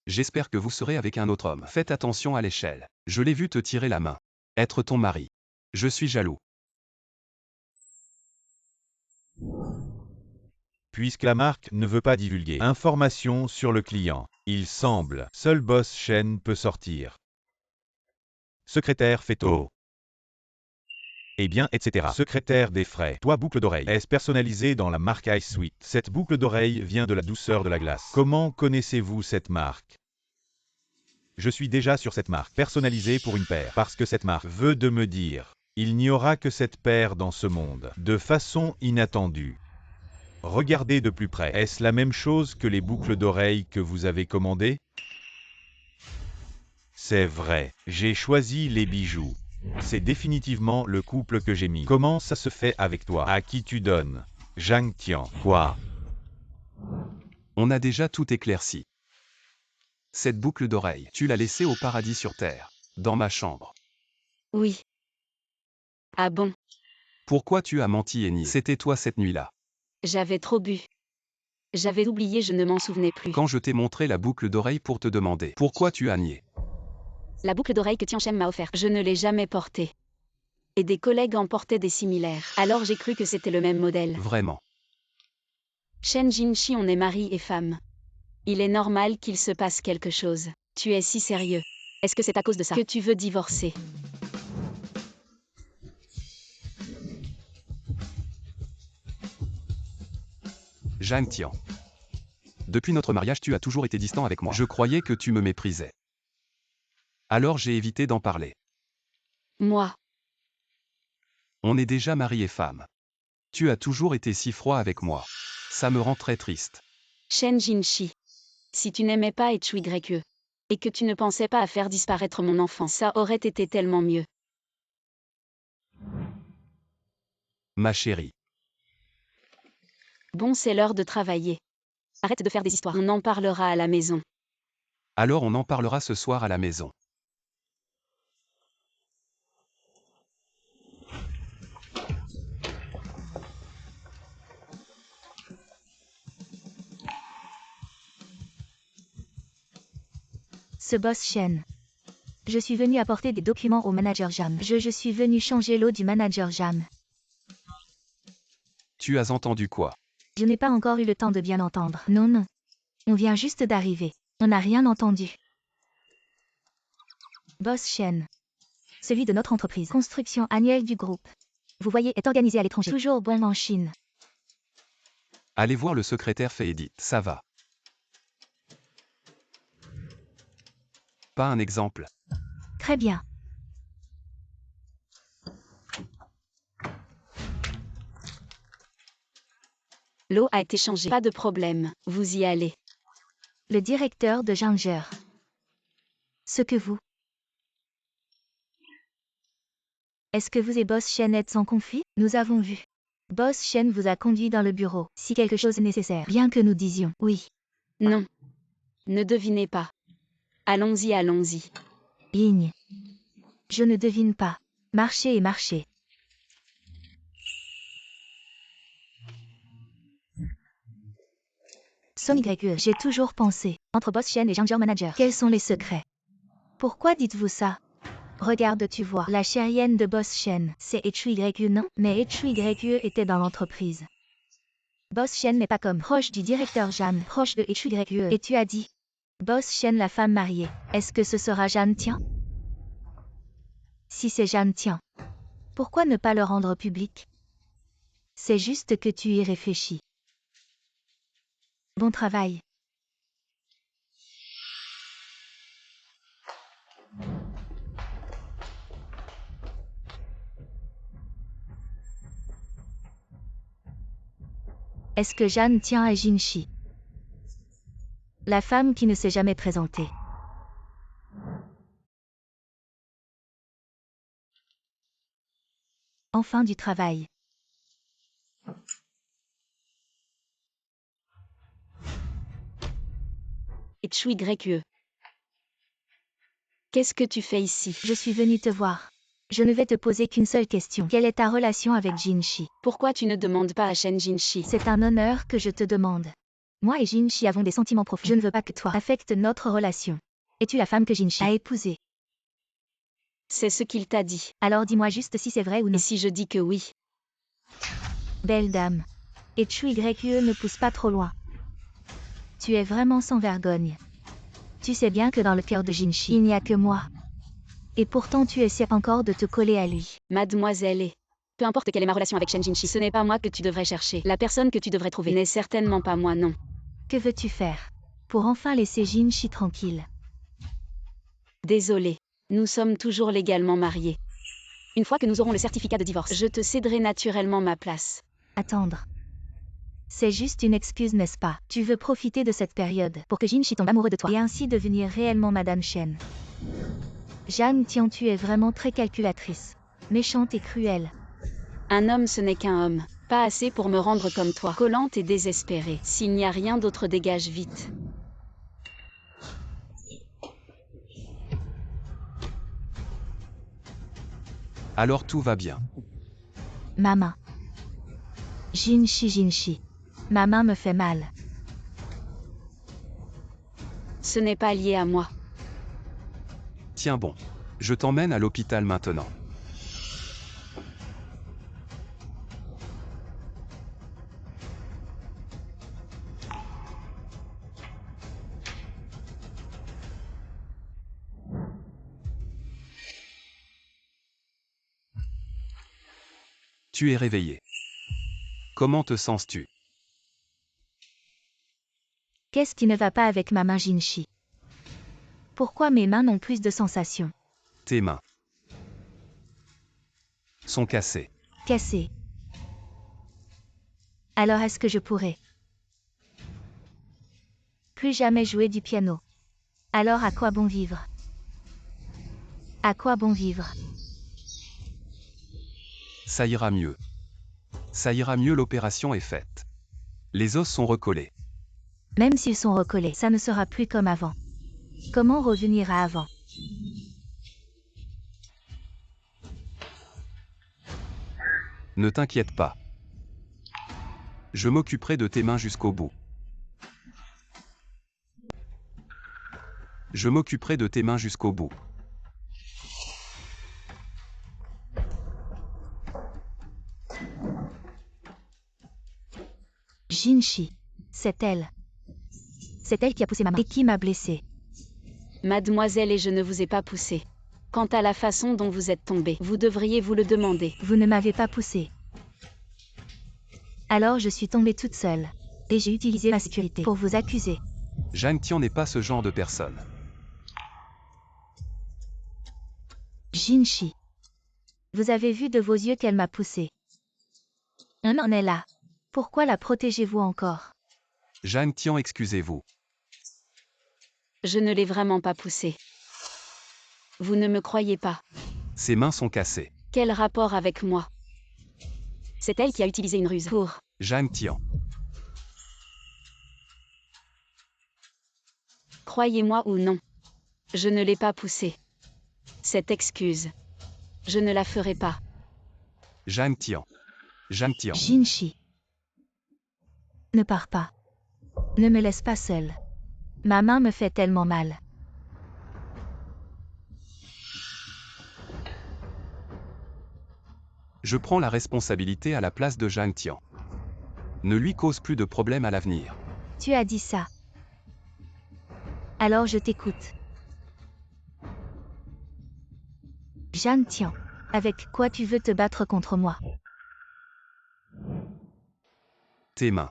J'espère que vous serez avec un autre homme. Faites attention à l'échelle. Je l'ai vu te tirer la main. Être ton mari. Je suis jaloux. Puisque la marque ne veut pas divulguer informations sur le client, il semble, seul Boss Chen peut sortir. Secrétaire fait oh. Eh bien, etc. Secrétaire des frais. Toi, boucle d'oreille. Est personnalisée dans la marque Ice Sweet. Cette boucle d'oreille vient de la douceur de la glace. Comment connaissez-vous cette marque? Je suis déjà sur cette marque, personnalisée pour une paire, parce que cette marque veut de me dire, il n'y aura que cette paire dans ce monde, de façon inattendue. Regardez de plus près. Est-ce la même chose que les boucles d'oreilles que vous avez commandées? C'est vrai, j'ai choisi les bijoux. C'est définitivement le couple que j'ai mis. Comment ça se fait avec toi? À qui tu donnes? Zhang Tian. Quoi? On a déjà tout éclairci. Cette boucle d'oreille, tu l'as laissée au paradis sur terre, dans ma chambre. Oui. Ah bon? Pourquoi tu as menti et nié? C'était toi cette nuit-là. J'avais trop bu. J'avais oublié, je ne m'en souvenais plus. Quand je t'ai montré la boucle d'oreille pour te demander pourquoi tu as nié. La boucle d'oreille que Tian Shen m'a offerte, je ne l'ai jamais portée. Et des collègues en portaient des similaires. Alors j'ai cru que c'était le même modèle. Vraiment. Shen Jinshi, on est mari et femme. Il est normal qu'il se passe quelque chose. Tu es si sérieux. Est-ce que c'est à cause de ça que tu veux divorcer? Zhang Tian. Depuis notre mariage, tu as toujours été distant avec moi. Je croyais que tu me méprisais. Alors j'ai évité d'en parler. Moi. On est déjà mari et femme. Tu as toujours été si froid avec moi. Ça me rend très triste. Shen Jinshi. Si tu n'aimais pas HYE, et que tu ne pensais pas à faire disparaître mon enfant, ça aurait été tellement mieux. Ma chérie. Bon, c'est l'heure de travailler. Arrête de faire des histoires, on en parlera à la maison. Alors on en parlera ce soir à la maison. Ce boss Shen. Je suis venu apporter des documents au manager Jam. Je suis venu changer l'eau du manager Jam. Tu as entendu quoi? Je n'ai pas encore eu le temps de bien entendre. Non. On vient juste d'arriver. On n'a rien entendu. Boss Shen. Celui de notre entreprise. Construction annuelle du groupe. Vous voyez, est organisé à l'étranger. Toujours bon en Chine. Allez voir le secrétaire fait Edith. Ça va. Pas un exemple. Très bien. L'eau a été changée. Pas de problème, vous y allez. Le directeur de Ginger. Ce que vous. Est-ce que vous et Boss Shen êtes en conflit? Nous avons vu. Boss Shen vous a conduit dans le bureau, si quelque chose est nécessaire. Bien que nous disions oui. Non. Ne devinez pas. Allons-y, allons-y. Ligne. Je ne devine pas. Marchez et marchez. Son YE, j'ai toujours pensé, entre Boss Shen et Ginger Manager, quels sont les secrets? Pourquoi dites-vous ça? Regarde, tu vois, la chérienne de Boss Shen, c'est HYE non, mais HYE était dans l'entreprise. Boss Shen n'est pas comme proche du directeur Jam, proche de HYE, et tu as dit, Boss Shen la femme mariée, est-ce que ce sera Zhang Tian? Si c'est Zhang Tian, pourquoi ne pas le rendre public? C'est juste que tu y réfléchis. Bon travail. Est-ce que Jeanne tient à Jinshi? La femme qui ne s'est jamais présentée. Enfin du travail. HYE. Qu'est-ce que tu fais ici? Je suis venue te voir. Je ne vais te poser qu'une seule question. Quelle est ta relation avec Jinshi? Pourquoi tu ne demandes pas à Shen Jinshi? C'est un honneur que je te demande. Moi et Jinshi avons des sentiments profonds. Je ne veux pas que toi affectes notre relation. Es-tu la femme que Jinshi a épousée? C'est ce qu'il t'a dit. Alors dis-moi juste si c'est vrai ou Et non. si je dis que oui? Belle dame. Et YE ne pousse pas trop loin. Tu es vraiment sans vergogne. Tu sais bien que dans le cœur de Jinshi, il n'y a que moi. Et pourtant tu essaies encore de te coller à lui. Mademoiselle et... Peu importe quelle est ma relation avec Shen Jinshi, ce n'est pas moi que tu devrais chercher. La personne que tu devrais trouver n'est certainement pas moi, non. Que veux-tu faire pour enfin laisser Jinshi tranquille? Désolé. Nous sommes toujours légalement mariés. Une fois que nous aurons le certificat de divorce, je te céderai naturellement ma place. Attendre. C'est juste une excuse, n'est-ce pas? Tu veux profiter de cette période pour que Jinshi tombe amoureux de toi et ainsi devenir réellement Madame Shen. Jeanne Tian, tu es vraiment très calculatrice. Méchante et cruelle. Un homme, ce n'est qu'un homme. Pas assez pour me rendre comme toi, collante et désespérée. S'il n'y a rien d'autre, dégage vite. Alors tout va bien. Ma main. Jinshi. Ma main me fait mal. Ce n'est pas lié à moi. Tiens bon. Je t'emmène à l'hôpital maintenant. Tu es réveillé. Comment te sens-tu? Qu'est-ce qui ne va pas avec ma main Jinshi? Pourquoi mes mains n'ont plus de sensations? Tes mains sont cassées. Cassées. Alors est-ce que je pourrais plus jamais jouer du piano? Alors à quoi bon vivre? À quoi bon vivre? Ça ira mieux. Ça ira mieux, l'opération est faite. Les os sont recollés. Même s'ils sont recollés, ça ne sera plus comme avant. Comment revenir à avant? Ne t'inquiète pas. Je m'occuperai de tes mains jusqu'au bout. Je m'occuperai de tes mains jusqu'au bout. Jinshi. C'est elle. C'est elle qui a poussé ma main. Et qui m'a blessée. Mademoiselle, et je ne vous ai pas poussé. Quant à la façon dont vous êtes tombée, vous devriez vous le demander. Vous ne m'avez pas poussée. Alors je suis tombée toute seule. Et j'ai utilisé ma sécurité pour vous accuser. Jeanne Tian n'est pas ce genre de personne. Jinshi. Vous avez vu de vos yeux qu'elle m'a poussée. On en est là. Pourquoi la protégez-vous encore? Jeanne Tian, excusez-vous. Je ne l'ai vraiment pas poussée. Vous ne me croyez pas. Ses mains sont cassées. Quel rapport avec moi? C'est elle qui a utilisé une ruse pour... Jeanne Tian. Croyez-moi ou non. Je ne l'ai pas poussée. Cette excuse. Je ne la ferai pas. Jeanne Tian. Jeanne Tian. Jinshi. Ne pars pas. Ne me laisse pas seule. Ma main me fait tellement mal. Je prends la responsabilité à la place de Jeanne Tian. Ne lui cause plus de problèmes à l'avenir. Tu as dit ça. Alors je t'écoute. Jeanne Tian. Avec quoi tu veux te battre contre moi? Tes mains.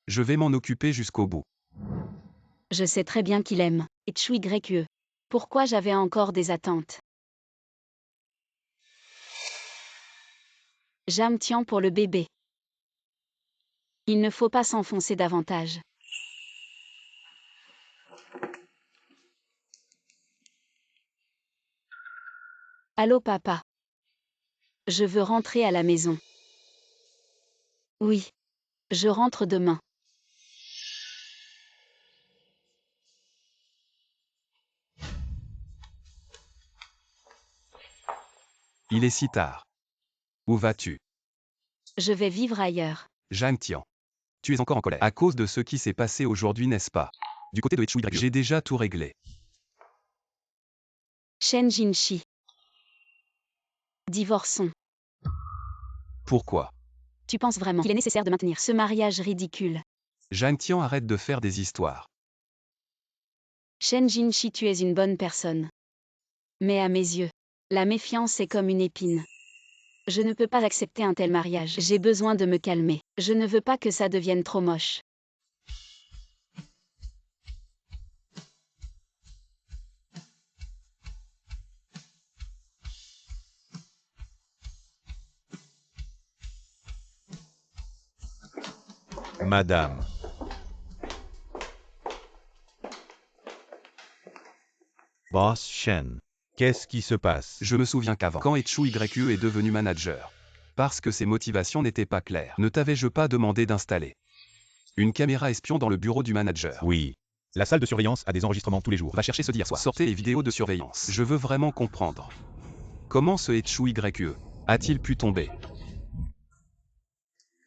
Je vais m'en occuper jusqu'au bout. Je sais très bien qu'il aime. Et YE. Pourquoi j'avais encore des attentes? Jam Tian pour le bébé. Il ne faut pas s'enfoncer davantage. Allô papa. Je veux rentrer à la maison. Oui. Je rentre demain. Il est si tard. Où vas-tu? Je vais vivre ailleurs. Jeanne Tian. Tu es encore en colère. À cause de ce qui s'est passé aujourd'hui, n'est-ce pas? Du côté de HUY, j'ai déjà tout réglé. Shen Jinshi. Divorçons. Pourquoi? Tu penses vraiment qu'il est nécessaire de maintenir ce mariage ridicule? Zhang Tian, arrête de faire des histoires. Shen Jinshi, tu es une bonne personne. Mais à mes yeux, la méfiance est comme une épine. Je ne peux pas accepter un tel mariage. J'ai besoin de me calmer. Je ne veux pas que ça devienne trop moche. Madame. Boss Shen. Qu'est-ce qui se passe? Je me souviens qu'avant, quand HUYE est devenu manager, parce que ses motivations n'étaient pas claires, ne t'avais-je pas demandé d'installer une caméra espion dans le bureau du manager? Oui. La salle de surveillance a des enregistrements tous les jours. Va chercher ce hier soir. Sortez les vidéos de surveillance. Je veux vraiment comprendre. Comment ce HUYE a-t-il pu tomber?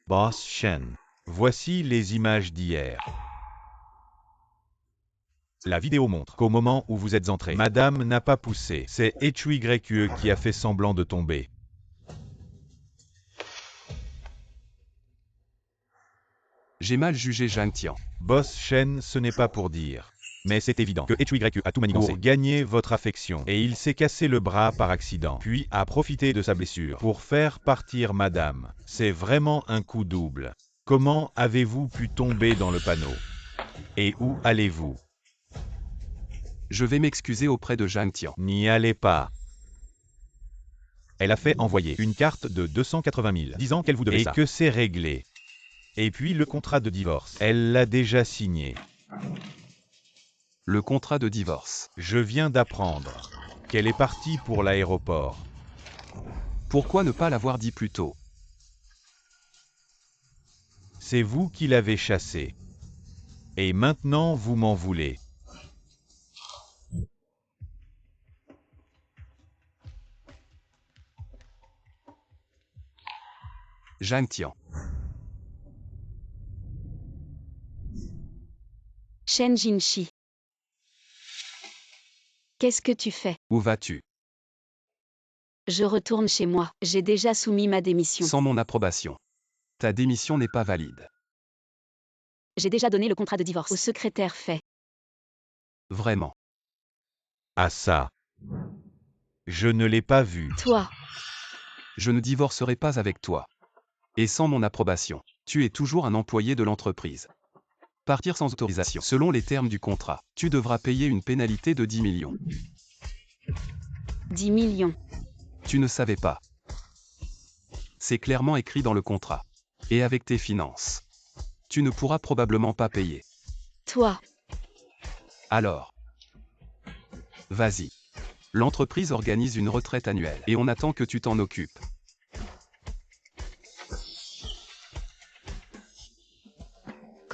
Boss Shen. Voici les images d'hier. La vidéo montre qu'au moment où vous êtes entré, Madame n'a pas poussé. C'est HUYE qui a fait semblant de tomber. J'ai mal jugé Zhang Tian. Boss Shen, ce n'est pas pour dire. Mais c'est évident que HUYE a tout manigancé pour gagner votre affection. Et il s'est cassé le bras par accident, puis a profité de sa blessure pour faire partir Madame. C'est vraiment un coup double. Comment avez-vous pu tomber dans le panneau? Et où allez-vous? Je vais m'excuser auprès de Zhang Tian. N'y allez pas. Elle a fait envoyer une carte de 280 000, disant qu'elle vous devait ça. Et que c'est réglé. Et puis le contrat de divorce, elle l'a déjà signé. Le contrat de divorce. Je viens d'apprendre qu'elle est partie pour l'aéroport. Pourquoi ne pas l'avoir dit plus tôt? C'est vous qui l'avez chassée. Et maintenant vous m'en voulez. Zhang Tian. Shen Jinshi. Qu'est-ce que tu fais? Où vas-tu? Je retourne chez moi. J'ai déjà soumis ma démission. Sans mon approbation. Ta démission n'est pas valide. J'ai déjà donné le contrat de divorce au secrétaire fait. Vraiment. Ah ça. Je ne l'ai pas vu. Toi, Je ne divorcerai pas avec toi. Et sans mon approbation. Tu es toujours un employé de l'entreprise. Partir sans autorisation. Selon les termes du contrat, tu devras payer une pénalité de 10 millions. 10 millions. Tu ne savais pas. C'est clairement écrit dans le contrat. Et avec tes finances. Tu ne pourras probablement pas payer. Toi, Alors. Vas-y. L'entreprise organise une retraite annuelle et on attend que tu t'en occupes.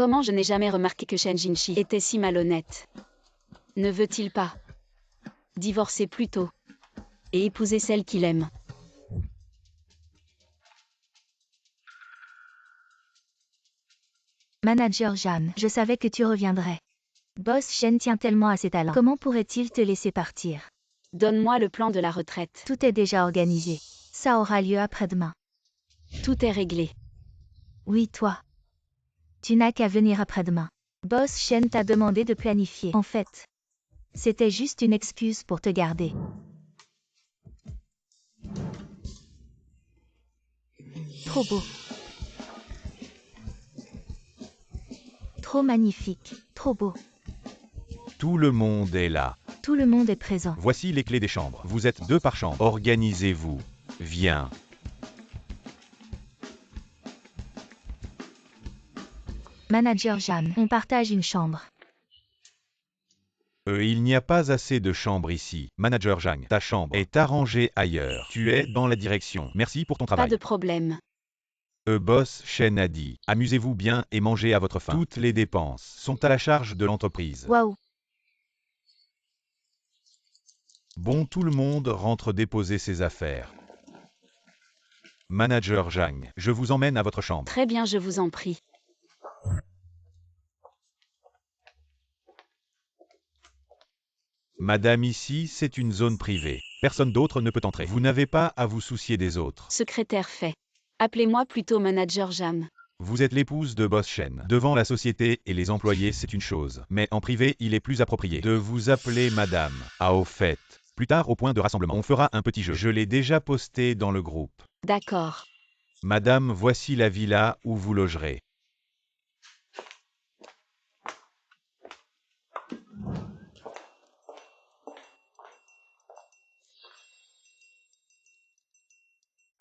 comment je n'ai jamais remarqué que Shen Jinshi était si malhonnête? Ne veut-il pas divorcer plus tôt et épouser celle qu'il aime? Manager Jeanne, je savais que tu reviendrais. Boss Shen tient tellement à ses talents. Comment pourrait-il te laisser partir? Donne-moi le plan de la retraite. Tout est déjà organisé. Ça aura lieu après-demain. Tout est réglé. Oui, toi. Tu n'as qu'à venir après-demain. Boss Shen t'a demandé de planifier. En fait, c'était juste une excuse pour te garder. Trop beau. Trop magnifique. Trop beau. Tout le monde est là. Tout le monde est présent. Voici les clés des chambres. Vous êtes 2 par chambre. Organisez-vous. Viens. Manager Jeanne, on partage une chambre. Il n'y a pas assez de chambres ici. Manager Zhang, ta chambre est arrangée ailleurs. Tu es dans la direction. Merci pour ton Pas travail. de problème. Boss Shen a dit. Amusez-vous bien et mangez à votre faim. Toutes les dépenses sont à la charge de l'entreprise. Waouh. Bon, tout le monde rentre déposer ses affaires. Manager Zhang, je vous emmène à votre chambre. Très bien, je vous en prie. Madame, ici, c'est une zone privée. Personne d'autre ne peut entrer. Vous n'avez pas à vous soucier des autres. Secrétaire fait. Appelez-moi plutôt manager Jam. Vous êtes l'épouse de Boss Shen. Devant la société et les employés, c'est une chose. Mais en privé, il est plus approprié de vous appeler madame. Ah, au fait. Plus tard, au point de rassemblement, on fera un petit jeu. Je l'ai déjà posté dans le groupe. D'accord. Madame, voici la villa où vous logerez.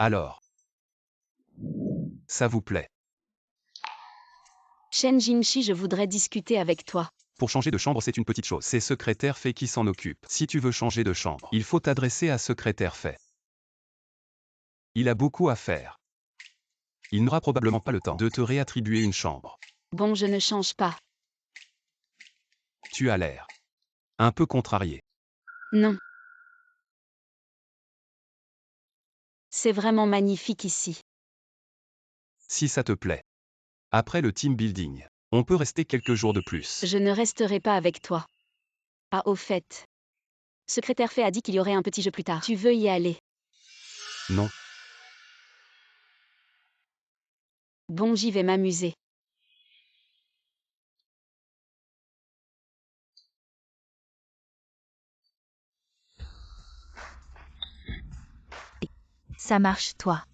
Alors. Ça vous plaît? Shen Jinshi, je voudrais discuter avec toi. Pour changer de chambre, c'est une petite chose. C'est secrétaire fait qui s'en occupe. Si tu veux changer de chambre, il faut t'adresser à secrétaire fait. Il a beaucoup à faire. Il n'aura probablement pas le temps de te réattribuer une chambre. Bon, je ne change pas. Tu as l'air un peu contrarié. Non. C'est vraiment magnifique ici. Si ça te plaît. Après le team building, on peut rester quelques jours de plus. Je ne resterai pas avec toi. Ah, au fait. Secrétaire fait a dit qu'il y aurait un petit jeu plus tard. Tu veux y aller? Non. Bon, j'y vais m'amuser. Ça marche, toi.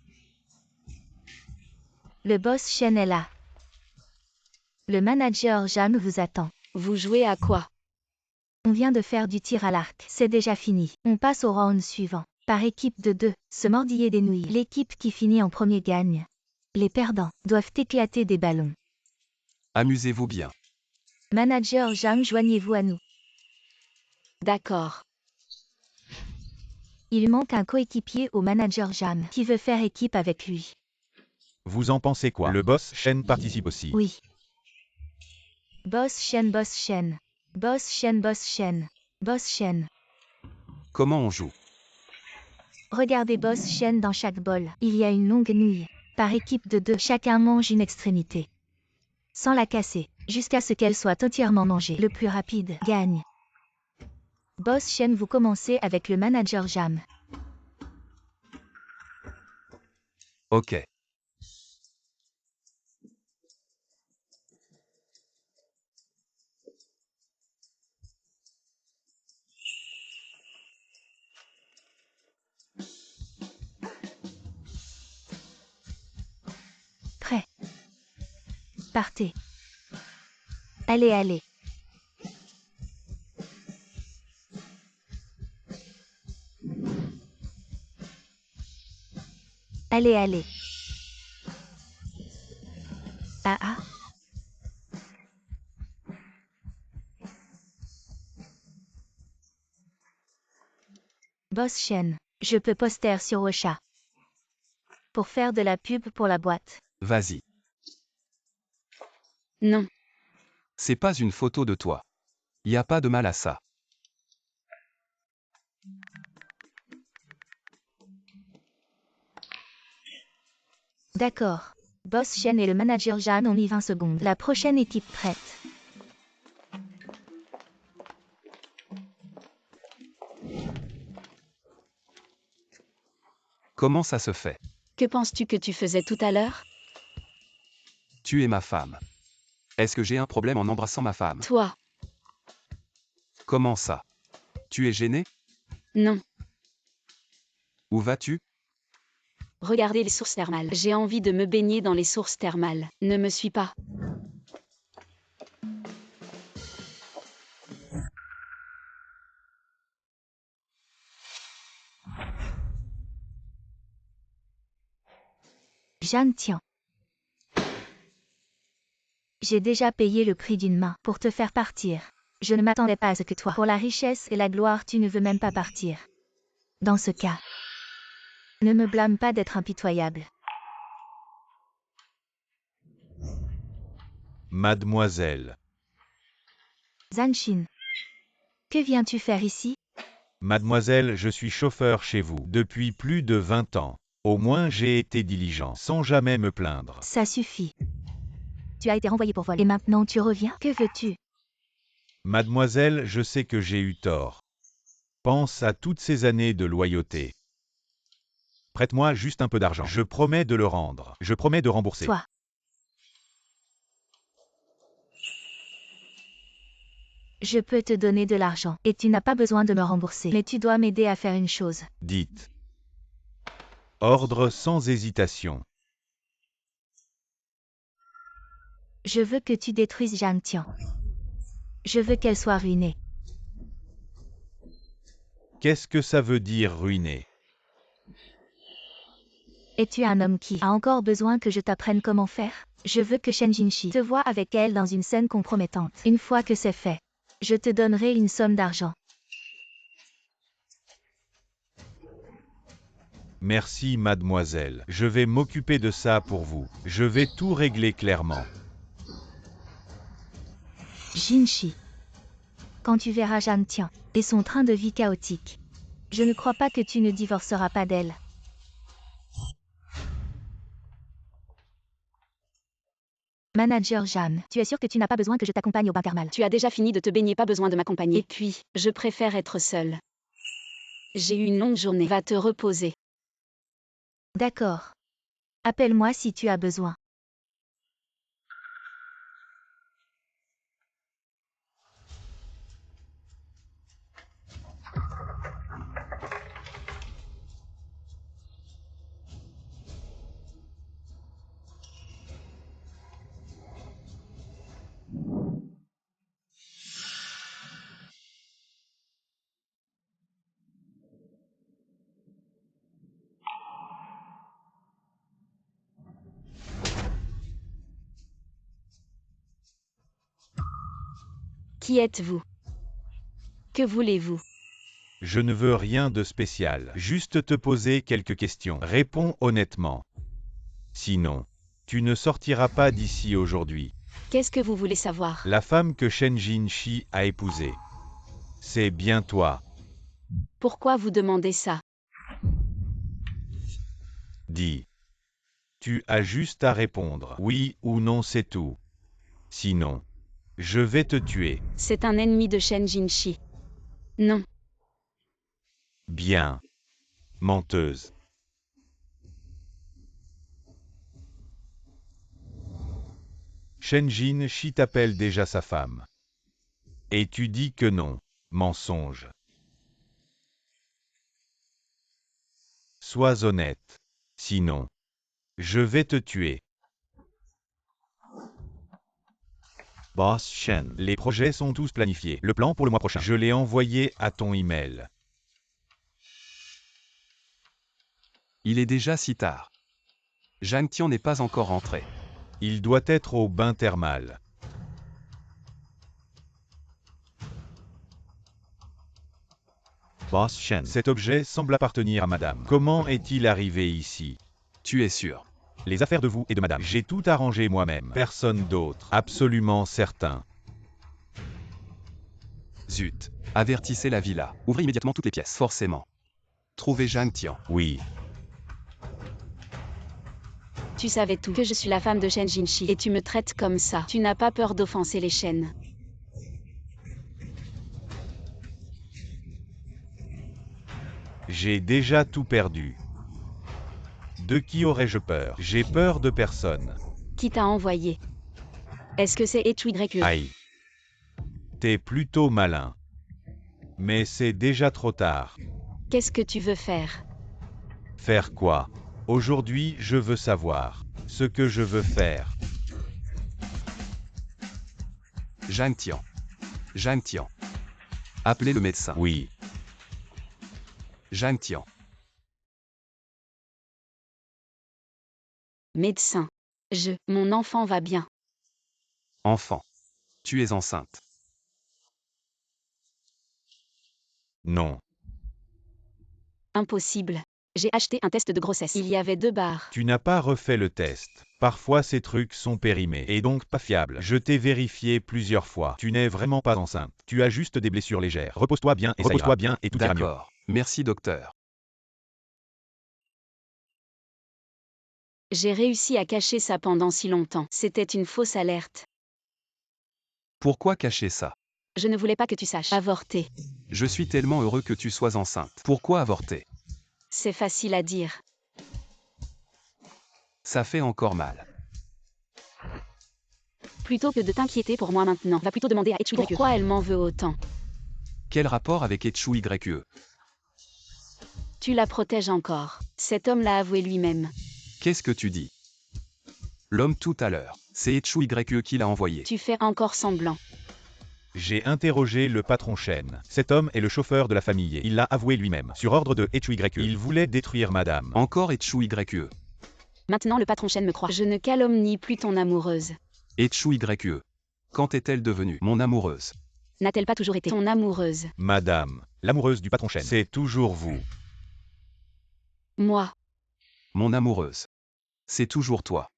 Le boss Shen est là. Le manager Jam vous attend. Vous jouez à quoi? On vient de faire du tir à l'arc. C'est déjà fini. On passe au round suivant. Par équipe de 2, se mordiller des nouilles. L'équipe qui finit en premier gagne. Les perdants doivent éclater des ballons. Amusez-vous bien. Manager Jam, joignez-vous à nous. D'accord. Il manque un coéquipier au manager Jam qui veut faire équipe avec lui. Vous en pensez quoi? Le boss Shen participe aussi. Oui. Boss Shen, boss Shen. Boss Shen, boss Shen. Boss Shen. Comment on joue? Regardez boss Shen dans chaque bol. Il y a une longue nouille. Par équipe de 2, chacun mange une extrémité. Sans la casser, jusqu'à ce qu'elle soit entièrement mangée. Le plus rapide gagne. Boss Shen, vous commencez avec le manager Jam. Ok. Prêt. Partez. Allez, allez. Allez, allez. Ah ah. Boss Shen, je peux poster sur Ocha. Pour faire de la pub pour la boîte. Vas-y. Non. C'est pas une photo de toi. Y a pas de mal à ça. D'accord. Boss Shen et le manager Jam ont mis 20 secondes. La prochaine équipe prête. Comment ça se fait? Que penses-tu que tu faisais tout à l'heure? Tu es ma femme. Est-ce que j'ai un problème en embrassant ma femme? Toi? Comment ça? Tu es gêné? Non. Où vas-tu? Regardez les sources thermales. J'ai envie de me baigner dans les sources thermales. Ne me suis pas. Jeanne, tiens. J'ai déjà payé le prix d'une main pour te faire partir. Je ne m'attendais pas à ce que toi, pour la richesse et la gloire, tu ne veux même pas partir. Dans ce cas, ne me blâme pas d'être impitoyable. Mademoiselle. Zanshin. Que viens-tu faire ici? Mademoiselle, je suis chauffeur chez vous depuis plus de 20 ans. Au moins j'ai été diligent, sans jamais me plaindre. Ça suffit. Tu as été renvoyé pour vol et maintenant tu reviens? Que veux-tu? Mademoiselle, je sais que j'ai eu tort. Pense à toutes ces années de loyauté. Prête-moi juste un peu d'argent. Je promets de le rendre. Je promets de rembourser. Toi. Je peux te donner de l'argent, et tu n'as pas besoin de me rembourser. Mais tu dois m'aider à faire une chose. Dites. Ordre sans hésitation. Je veux que tu détruises Zhang Tian. Je veux qu'elle soit ruinée. Qu'est-ce que ça veut dire ruiner? Es-tu un homme qui a encore besoin que je t'apprenne comment faire? Je veux que Shen Jinshi te voie avec elle dans une scène compromettante. Une fois que c'est fait, je te donnerai une somme d'argent. Merci mademoiselle. Je vais m'occuper de ça pour vous. Je vais tout régler clairement. Jinshi. Quand tu verras Zhang Tian et son train de vie chaotique, je ne crois pas que tu ne divorceras pas d'elle. Manager Jeanne, tu es sûr que tu n'as pas besoin que je t'accompagne au bain thermal? Tu as déjà fini de te baigner, pas besoin de m'accompagner. Et puis, je préfère être seule. J'ai eu une longue journée. Va te reposer. D'accord. Appelle-moi si tu as besoin. Qui êtes-vous? Que voulez-vous? Je ne veux rien de spécial. Juste te poser quelques questions. Réponds honnêtement. Sinon, tu ne sortiras pas d'ici aujourd'hui. Qu'est-ce que vous voulez savoir? La femme que Shen Jinshi a épousée. C'est bien toi. Pourquoi vous demandez ça? Dis. Tu as juste à répondre. Oui ou non, c'est tout. Sinon, je vais te tuer. C'est un ennemi de Shen Jinshi. Non. Bien. Menteuse. Shen Jinshi t'appelle déjà sa femme. Et tu dis que non. Mensonge. Sois honnête. Sinon, je vais te tuer. Boss Shen. Les projets sont tous planifiés. Le plan pour le mois prochain. Je l'ai envoyé à ton email. Il est déjà si tard. Zhang Tian n'est pas encore rentré. Il doit être au bain thermal. Boss Shen. Cet objet semble appartenir à madame. Comment est-il arrivé ici? Tu es sûr? Les affaires de vous et de madame. J'ai tout arrangé moi-même. Personne d'autre. Absolument certain. Zut. Avertissez la villa. Ouvrez immédiatement toutes les pièces. Forcément. Trouvez Zhang Tian. Oui. Tu savais tout. Que je suis la femme de Shen Jinshi. Et tu me traites comme ça. Tu n'as pas peur d'offenser les Shen. J'ai déjà tout perdu. De qui aurais-je peur? J'ai peur de personne. Qui t'a envoyé? Est-ce que c'est HYE? Aïe. T'es plutôt malin. Mais c'est déjà trop tard. Qu'est-ce que tu veux faire? Faire quoi? Aujourd'hui, je veux savoir ce que je veux faire. Zhang Tian. Zhang Tian. Appelez le médecin. Oui. Zhang Tian. Médecin. Mon enfant va bien. Enfant. Tu es enceinte. Non. Impossible. J'ai acheté un test de grossesse. Il y avait 2 barres. Tu n'as pas refait le test. Parfois ces trucs sont périmés et donc pas fiables. Je t'ai vérifié plusieurs fois. Tu n'es vraiment pas enceinte. Tu as juste des blessures légères. Repose-toi bien et repose-toi bien et tout ira mieux. D'accord. Merci docteur. J'ai réussi à cacher ça pendant si longtemps. C'était une fausse alerte. Pourquoi cacher ça? Je ne voulais pas que tu saches. Avorter. Je suis tellement heureux que tu sois enceinte. Pourquoi avorter? C'est facile à dire. Ça fait encore mal. Plutôt que de t'inquiéter pour moi maintenant, va plutôt demander à Etchu pourquoi elle m'en veut autant. Quel rapport avec Etchu YE? Tu la protèges encore. Cet homme l'a avoué lui-même. Qu'est-ce que tu dis? L'homme tout à l'heure, c'est Etchu YE qui l'a envoyé. Tu fais encore semblant. J'ai interrogé le patron Shen. Cet homme est le chauffeur de la famille et il l'a avoué lui-même. Sur ordre de Etchu YE. Il voulait détruire madame. Encore Etchu YE. Maintenant le patron Shen me croit. Je ne calomnie plus ton amoureuse. Etchu YE. Quand est-elle devenue mon amoureuse? N'a-t-elle pas toujours été ton amoureuse? Madame, l'amoureuse du patron Shen. C'est toujours vous. Moi. Mon amoureuse. C'est toujours toi.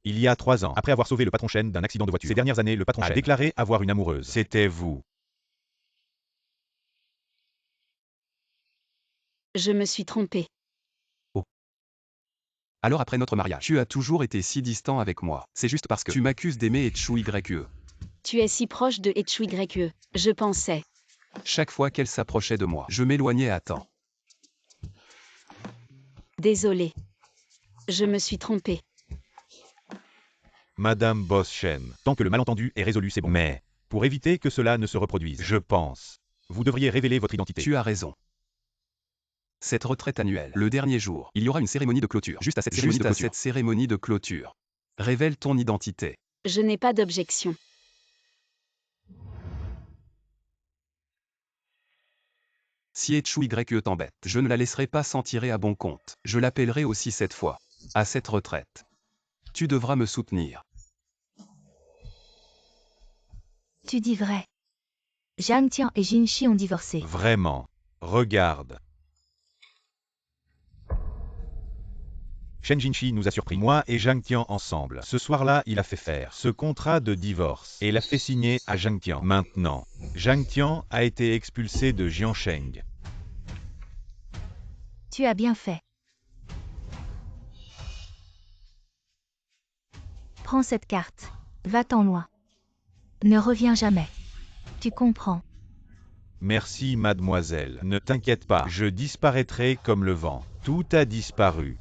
Il y a 3 ans, après avoir sauvé le patron Shen d'un accident de voiture. Ces dernières années, le patron Shen a déclaré avoir une amoureuse. C'était vous. Je me suis trompée. Alors après notre mariage, tu as toujours été si distant avec moi. C'est juste parce que tu m'accuses d'aimer Etchu YE. Tu es si proche de Etchu YE. Je pensais. Chaque fois qu'elle s'approchait de moi, je m'éloignais à temps. Désolée. Je me suis trompée. Madame Boss Shen, tant que le malentendu est résolu, c'est bon. Mais, pour éviter que cela ne se reproduise, je pense, vous devriez révéler votre identité. Tu as raison. Cette retraite annuelle, le dernier jour, il y aura une cérémonie de clôture. Juste à cette cérémonie de clôture. Révèle ton identité. Je n'ai pas d'objection. Si Etchu YE t'embête, je ne la laisserai pas s'en tirer à bon compte. Je l'appellerai aussi cette fois. À cette retraite. Tu devras me soutenir. Tu dis vrai. Zhang Tian et Jinshi ont divorcé. Vraiment. Regarde. Shen Jinshi nous a surpris, moi et Zhang Tian ensemble. Ce soir-là, il a fait faire ce contrat de divorce et l'a fait signer à Zhang Tian. Maintenant, Zhang Tian a été expulsé de Jiansheng. Tu as bien fait. Prends cette carte. Va-t'en loin. Ne reviens jamais. Tu comprends. Merci mademoiselle, ne t'inquiète pas, je disparaîtrai comme le vent. Tout a disparu.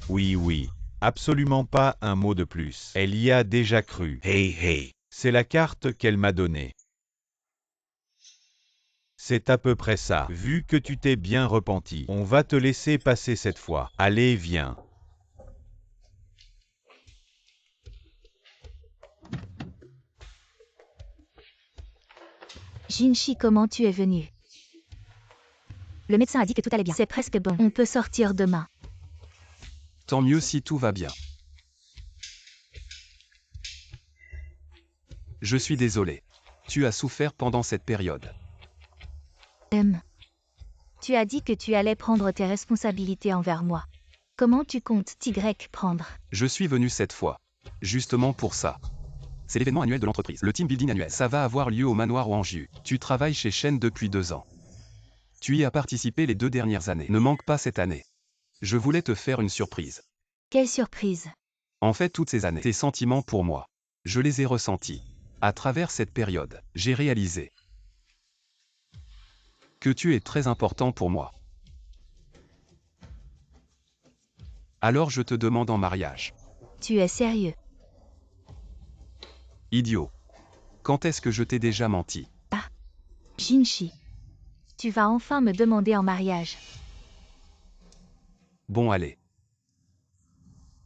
Oui, absolument pas un mot de plus. Elle y a déjà cru. Hey. C'est la carte qu'elle m'a donnée. C'est à peu près ça. Vu que tu t'es bien repenti, on va te laisser passer cette fois. Allez, viens. Jinshi, comment tu es venu? Le médecin a dit que tout allait bien. C'est presque bon. On peut sortir demain. Tant mieux si tout va bien. Je suis désolé. Tu as souffert pendant cette période. Tu as dit que tu allais prendre tes responsabilités envers moi. Comment tu comptes prendre? Je suis venu cette fois. Justement pour ça. C'est l'événement annuel de l'entreprise, le team building annuel. Ça va avoir lieu au manoir Wangju. Tu travailles chez Shen depuis 2 ans. Tu y as participé les 2 dernières années. Ne manque pas cette année. Je voulais te faire une surprise. Quelle surprise! En fait, toutes ces années, tes sentiments pour moi, je les ai ressentis. À travers cette période, j'ai réalisé que tu es très important pour moi. Alors je te demande en mariage. Tu es sérieux? Idiot. Quand est-ce que je t'ai déjà menti? Jinshi. Tu vas enfin me demander en mariage. Bon allez.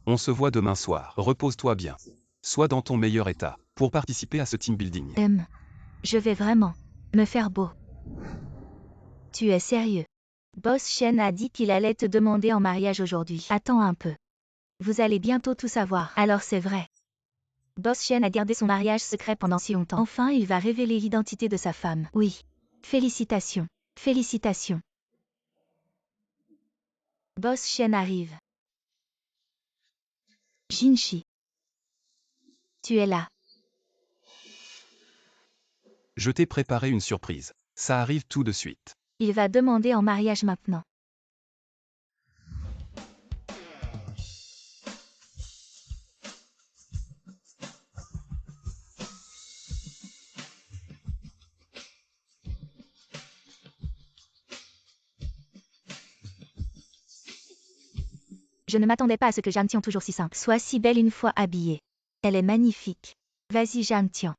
On se voit demain soir. Repose-toi bien. Sois dans ton meilleur état pour participer à ce team building. Je vais vraiment me faire beau. Tu es sérieux? Boss Shen a dit qu'il allait te demander en mariage aujourd'hui. Attends un peu. Vous allez bientôt tout savoir. Alors c'est vrai. Boss Shen a gardé son mariage secret pendant si longtemps. Enfin, il va révéler l'identité de sa femme. Oui. Félicitations. Félicitations. Boss Shen arrive. Jinshi. Tu es là. Je t'ai préparé une surprise. Ça arrive tout de suite. Il va demander en mariage maintenant. Je ne m'attendais pas à ce que Zhang Tian, toujours si simple, soit si belle une fois habillée. Elle est magnifique. Vas-y Zhang Tian.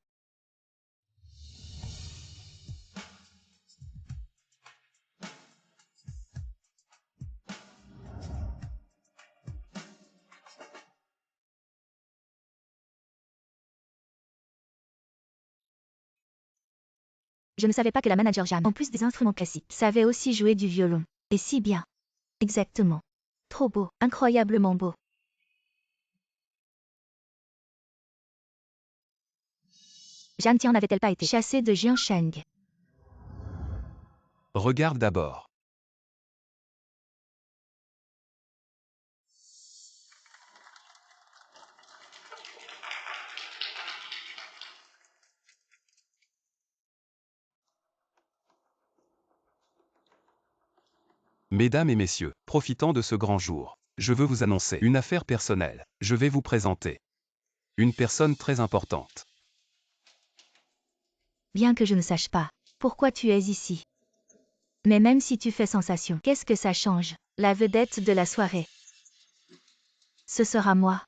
Je ne savais pas que la manager Jeanne, en plus des instruments classiques, savait aussi jouer du violon. Et si bien. Exactement. Trop beau, incroyablement beau. Zhang Tian n'avait-elle pas été chassée de Jiansheng? Regarde d'abord. Mesdames et messieurs, profitant de ce grand jour, je veux vous annoncer une affaire personnelle. Je vais vous présenter une personne très importante. Bien que je ne sache pas pourquoi tu es ici. Mais même si tu fais sensation, qu'est-ce que ça change? La vedette de la soirée. Ce sera moi.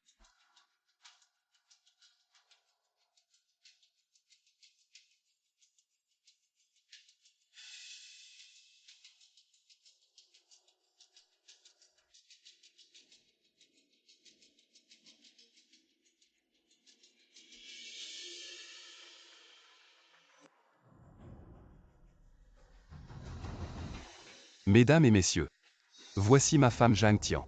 Mesdames et messieurs, voici ma femme Zhang Tian.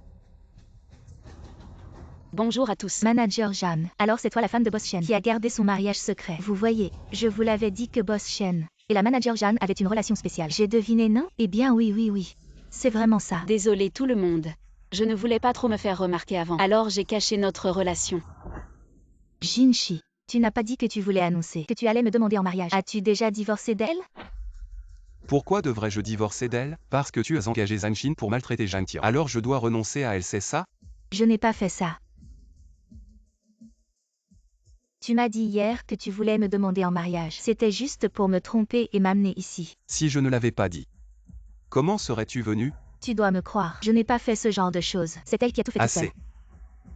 Bonjour à tous. Manager Jeanne, alors c'est toi la femme de Boss Shen qui a gardé son mariage secret. Vous voyez, je vous l'avais dit que Boss Shen et la manager Jeanne avaient une relation spéciale. J'ai deviné, non? Eh bien oui. C'est vraiment ça. Désolé tout le monde. Je ne voulais pas trop me faire remarquer avant. Alors j'ai caché notre relation. Jinshi, tu n'as pas dit que tu voulais annoncer que tu allais me demander en mariage. As-tu déjà divorcé d'elle? Pourquoi devrais-je divorcer d'elle? Parce que tu as engagé Zhang Xin pour maltraiter Zhang Tian. Alors je dois renoncer à elle, c'est ça? Je n'ai pas fait ça. Tu m'as dit hier que tu voulais me demander en mariage. C'était juste pour me tromper et m'amener ici. Si je ne l'avais pas dit, comment serais-tu venu? Tu dois me croire. Je n'ai pas fait ce genre de choses. C'est elle qui a tout fait toute seule. Assez.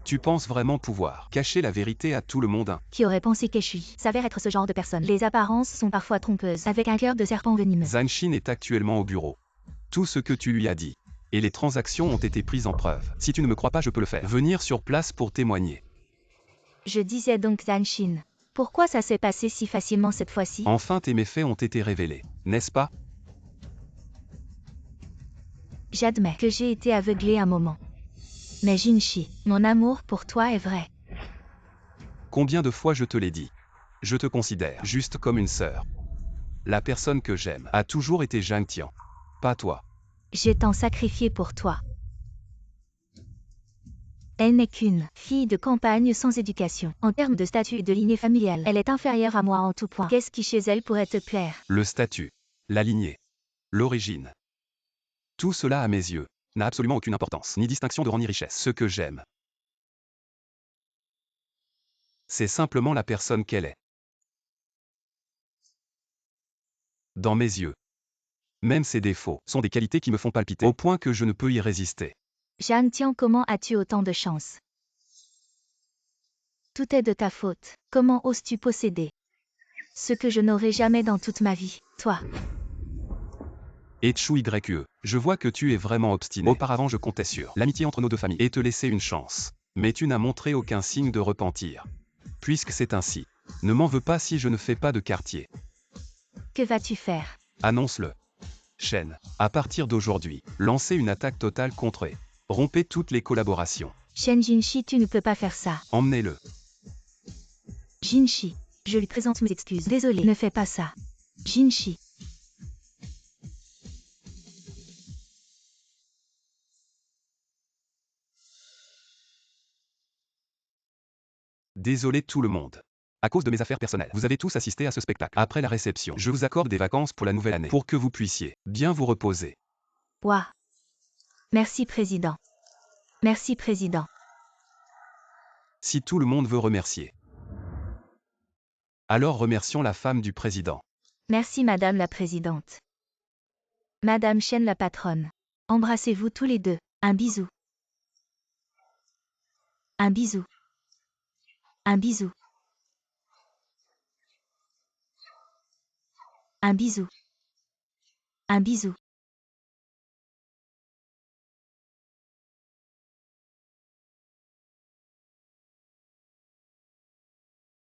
Tu penses vraiment pouvoir cacher la vérité à tout le monde, hein? Qui aurait pensé que je s'avère être ce genre de personne? Les apparences sont parfois trompeuses, avec un cœur de serpent venimeux. Zhang Xin est actuellement au bureau. Tout ce que tu lui as dit et les transactions ont été prises en preuve. Si tu ne me crois pas, je peux le faire. Venir sur place pour témoigner. Je disais donc Zhang Xin. Pourquoi ça s'est passé si facilement cette fois-ci? Enfin tes méfaits ont été révélés, n'est-ce pas? J'admets que j'ai été aveuglée un moment. Mais Jinshi, mon amour pour toi est vrai. Combien de fois je te l'ai dit? Je te considère juste comme une sœur. La personne que j'aime a toujours été Zhang Tian, pas toi. J'ai tant sacrifié pour toi. Elle n'est qu'une fille de campagne sans éducation. En termes de statut et de lignée familiale, elle est inférieure à moi en tout point. Qu'est-ce qui chez elle pourrait te plaire? Le statut, la lignée, l'origine. Tout cela à mes yeux n'a absolument aucune importance, ni distinction de rang ni richesse. Ce que j'aime, c'est simplement la personne qu'elle est. Dans mes yeux, même ses défauts sont des qualités qui me font palpiter au point que je ne peux y résister. Zhang Tian, comment as-tu autant de chance? Tout est de ta faute. Comment oses-tu posséder ce que je n'aurai jamais dans toute ma vie, toi? Et Chu YE, je vois que tu es vraiment obstiné. Auparavant je comptais sur l'amitié entre nos deux familles et te laisser une chance. Mais tu n'as montré aucun signe de repentir. Puisque c'est ainsi, ne m'en veux pas si je ne fais pas de quartier. Que vas-tu faire? Annonce-le. Shen, à partir d'aujourd'hui, lancez une attaque totale contre eux. Rompez toutes les collaborations. Shen Jinshi, tu ne peux pas faire ça. Emmenez-le. Jinshi, je lui présente mes excuses. Désolé, ne fais pas ça. Jinshi. Désolé tout le monde. À cause de mes affaires personnelles, vous avez tous assisté à ce spectacle. Après la réception, je vous accorde des vacances pour la nouvelle année, pour que vous puissiez bien vous reposer. Ouah. Merci, président. Merci, président. Si tout le monde veut remercier, alors remercions la femme du président. Merci, Madame la Présidente. Madame Shen la patronne. Embrassez-vous tous les deux. Un bisou. Un bisou. Un bisou. Un bisou. Un bisou.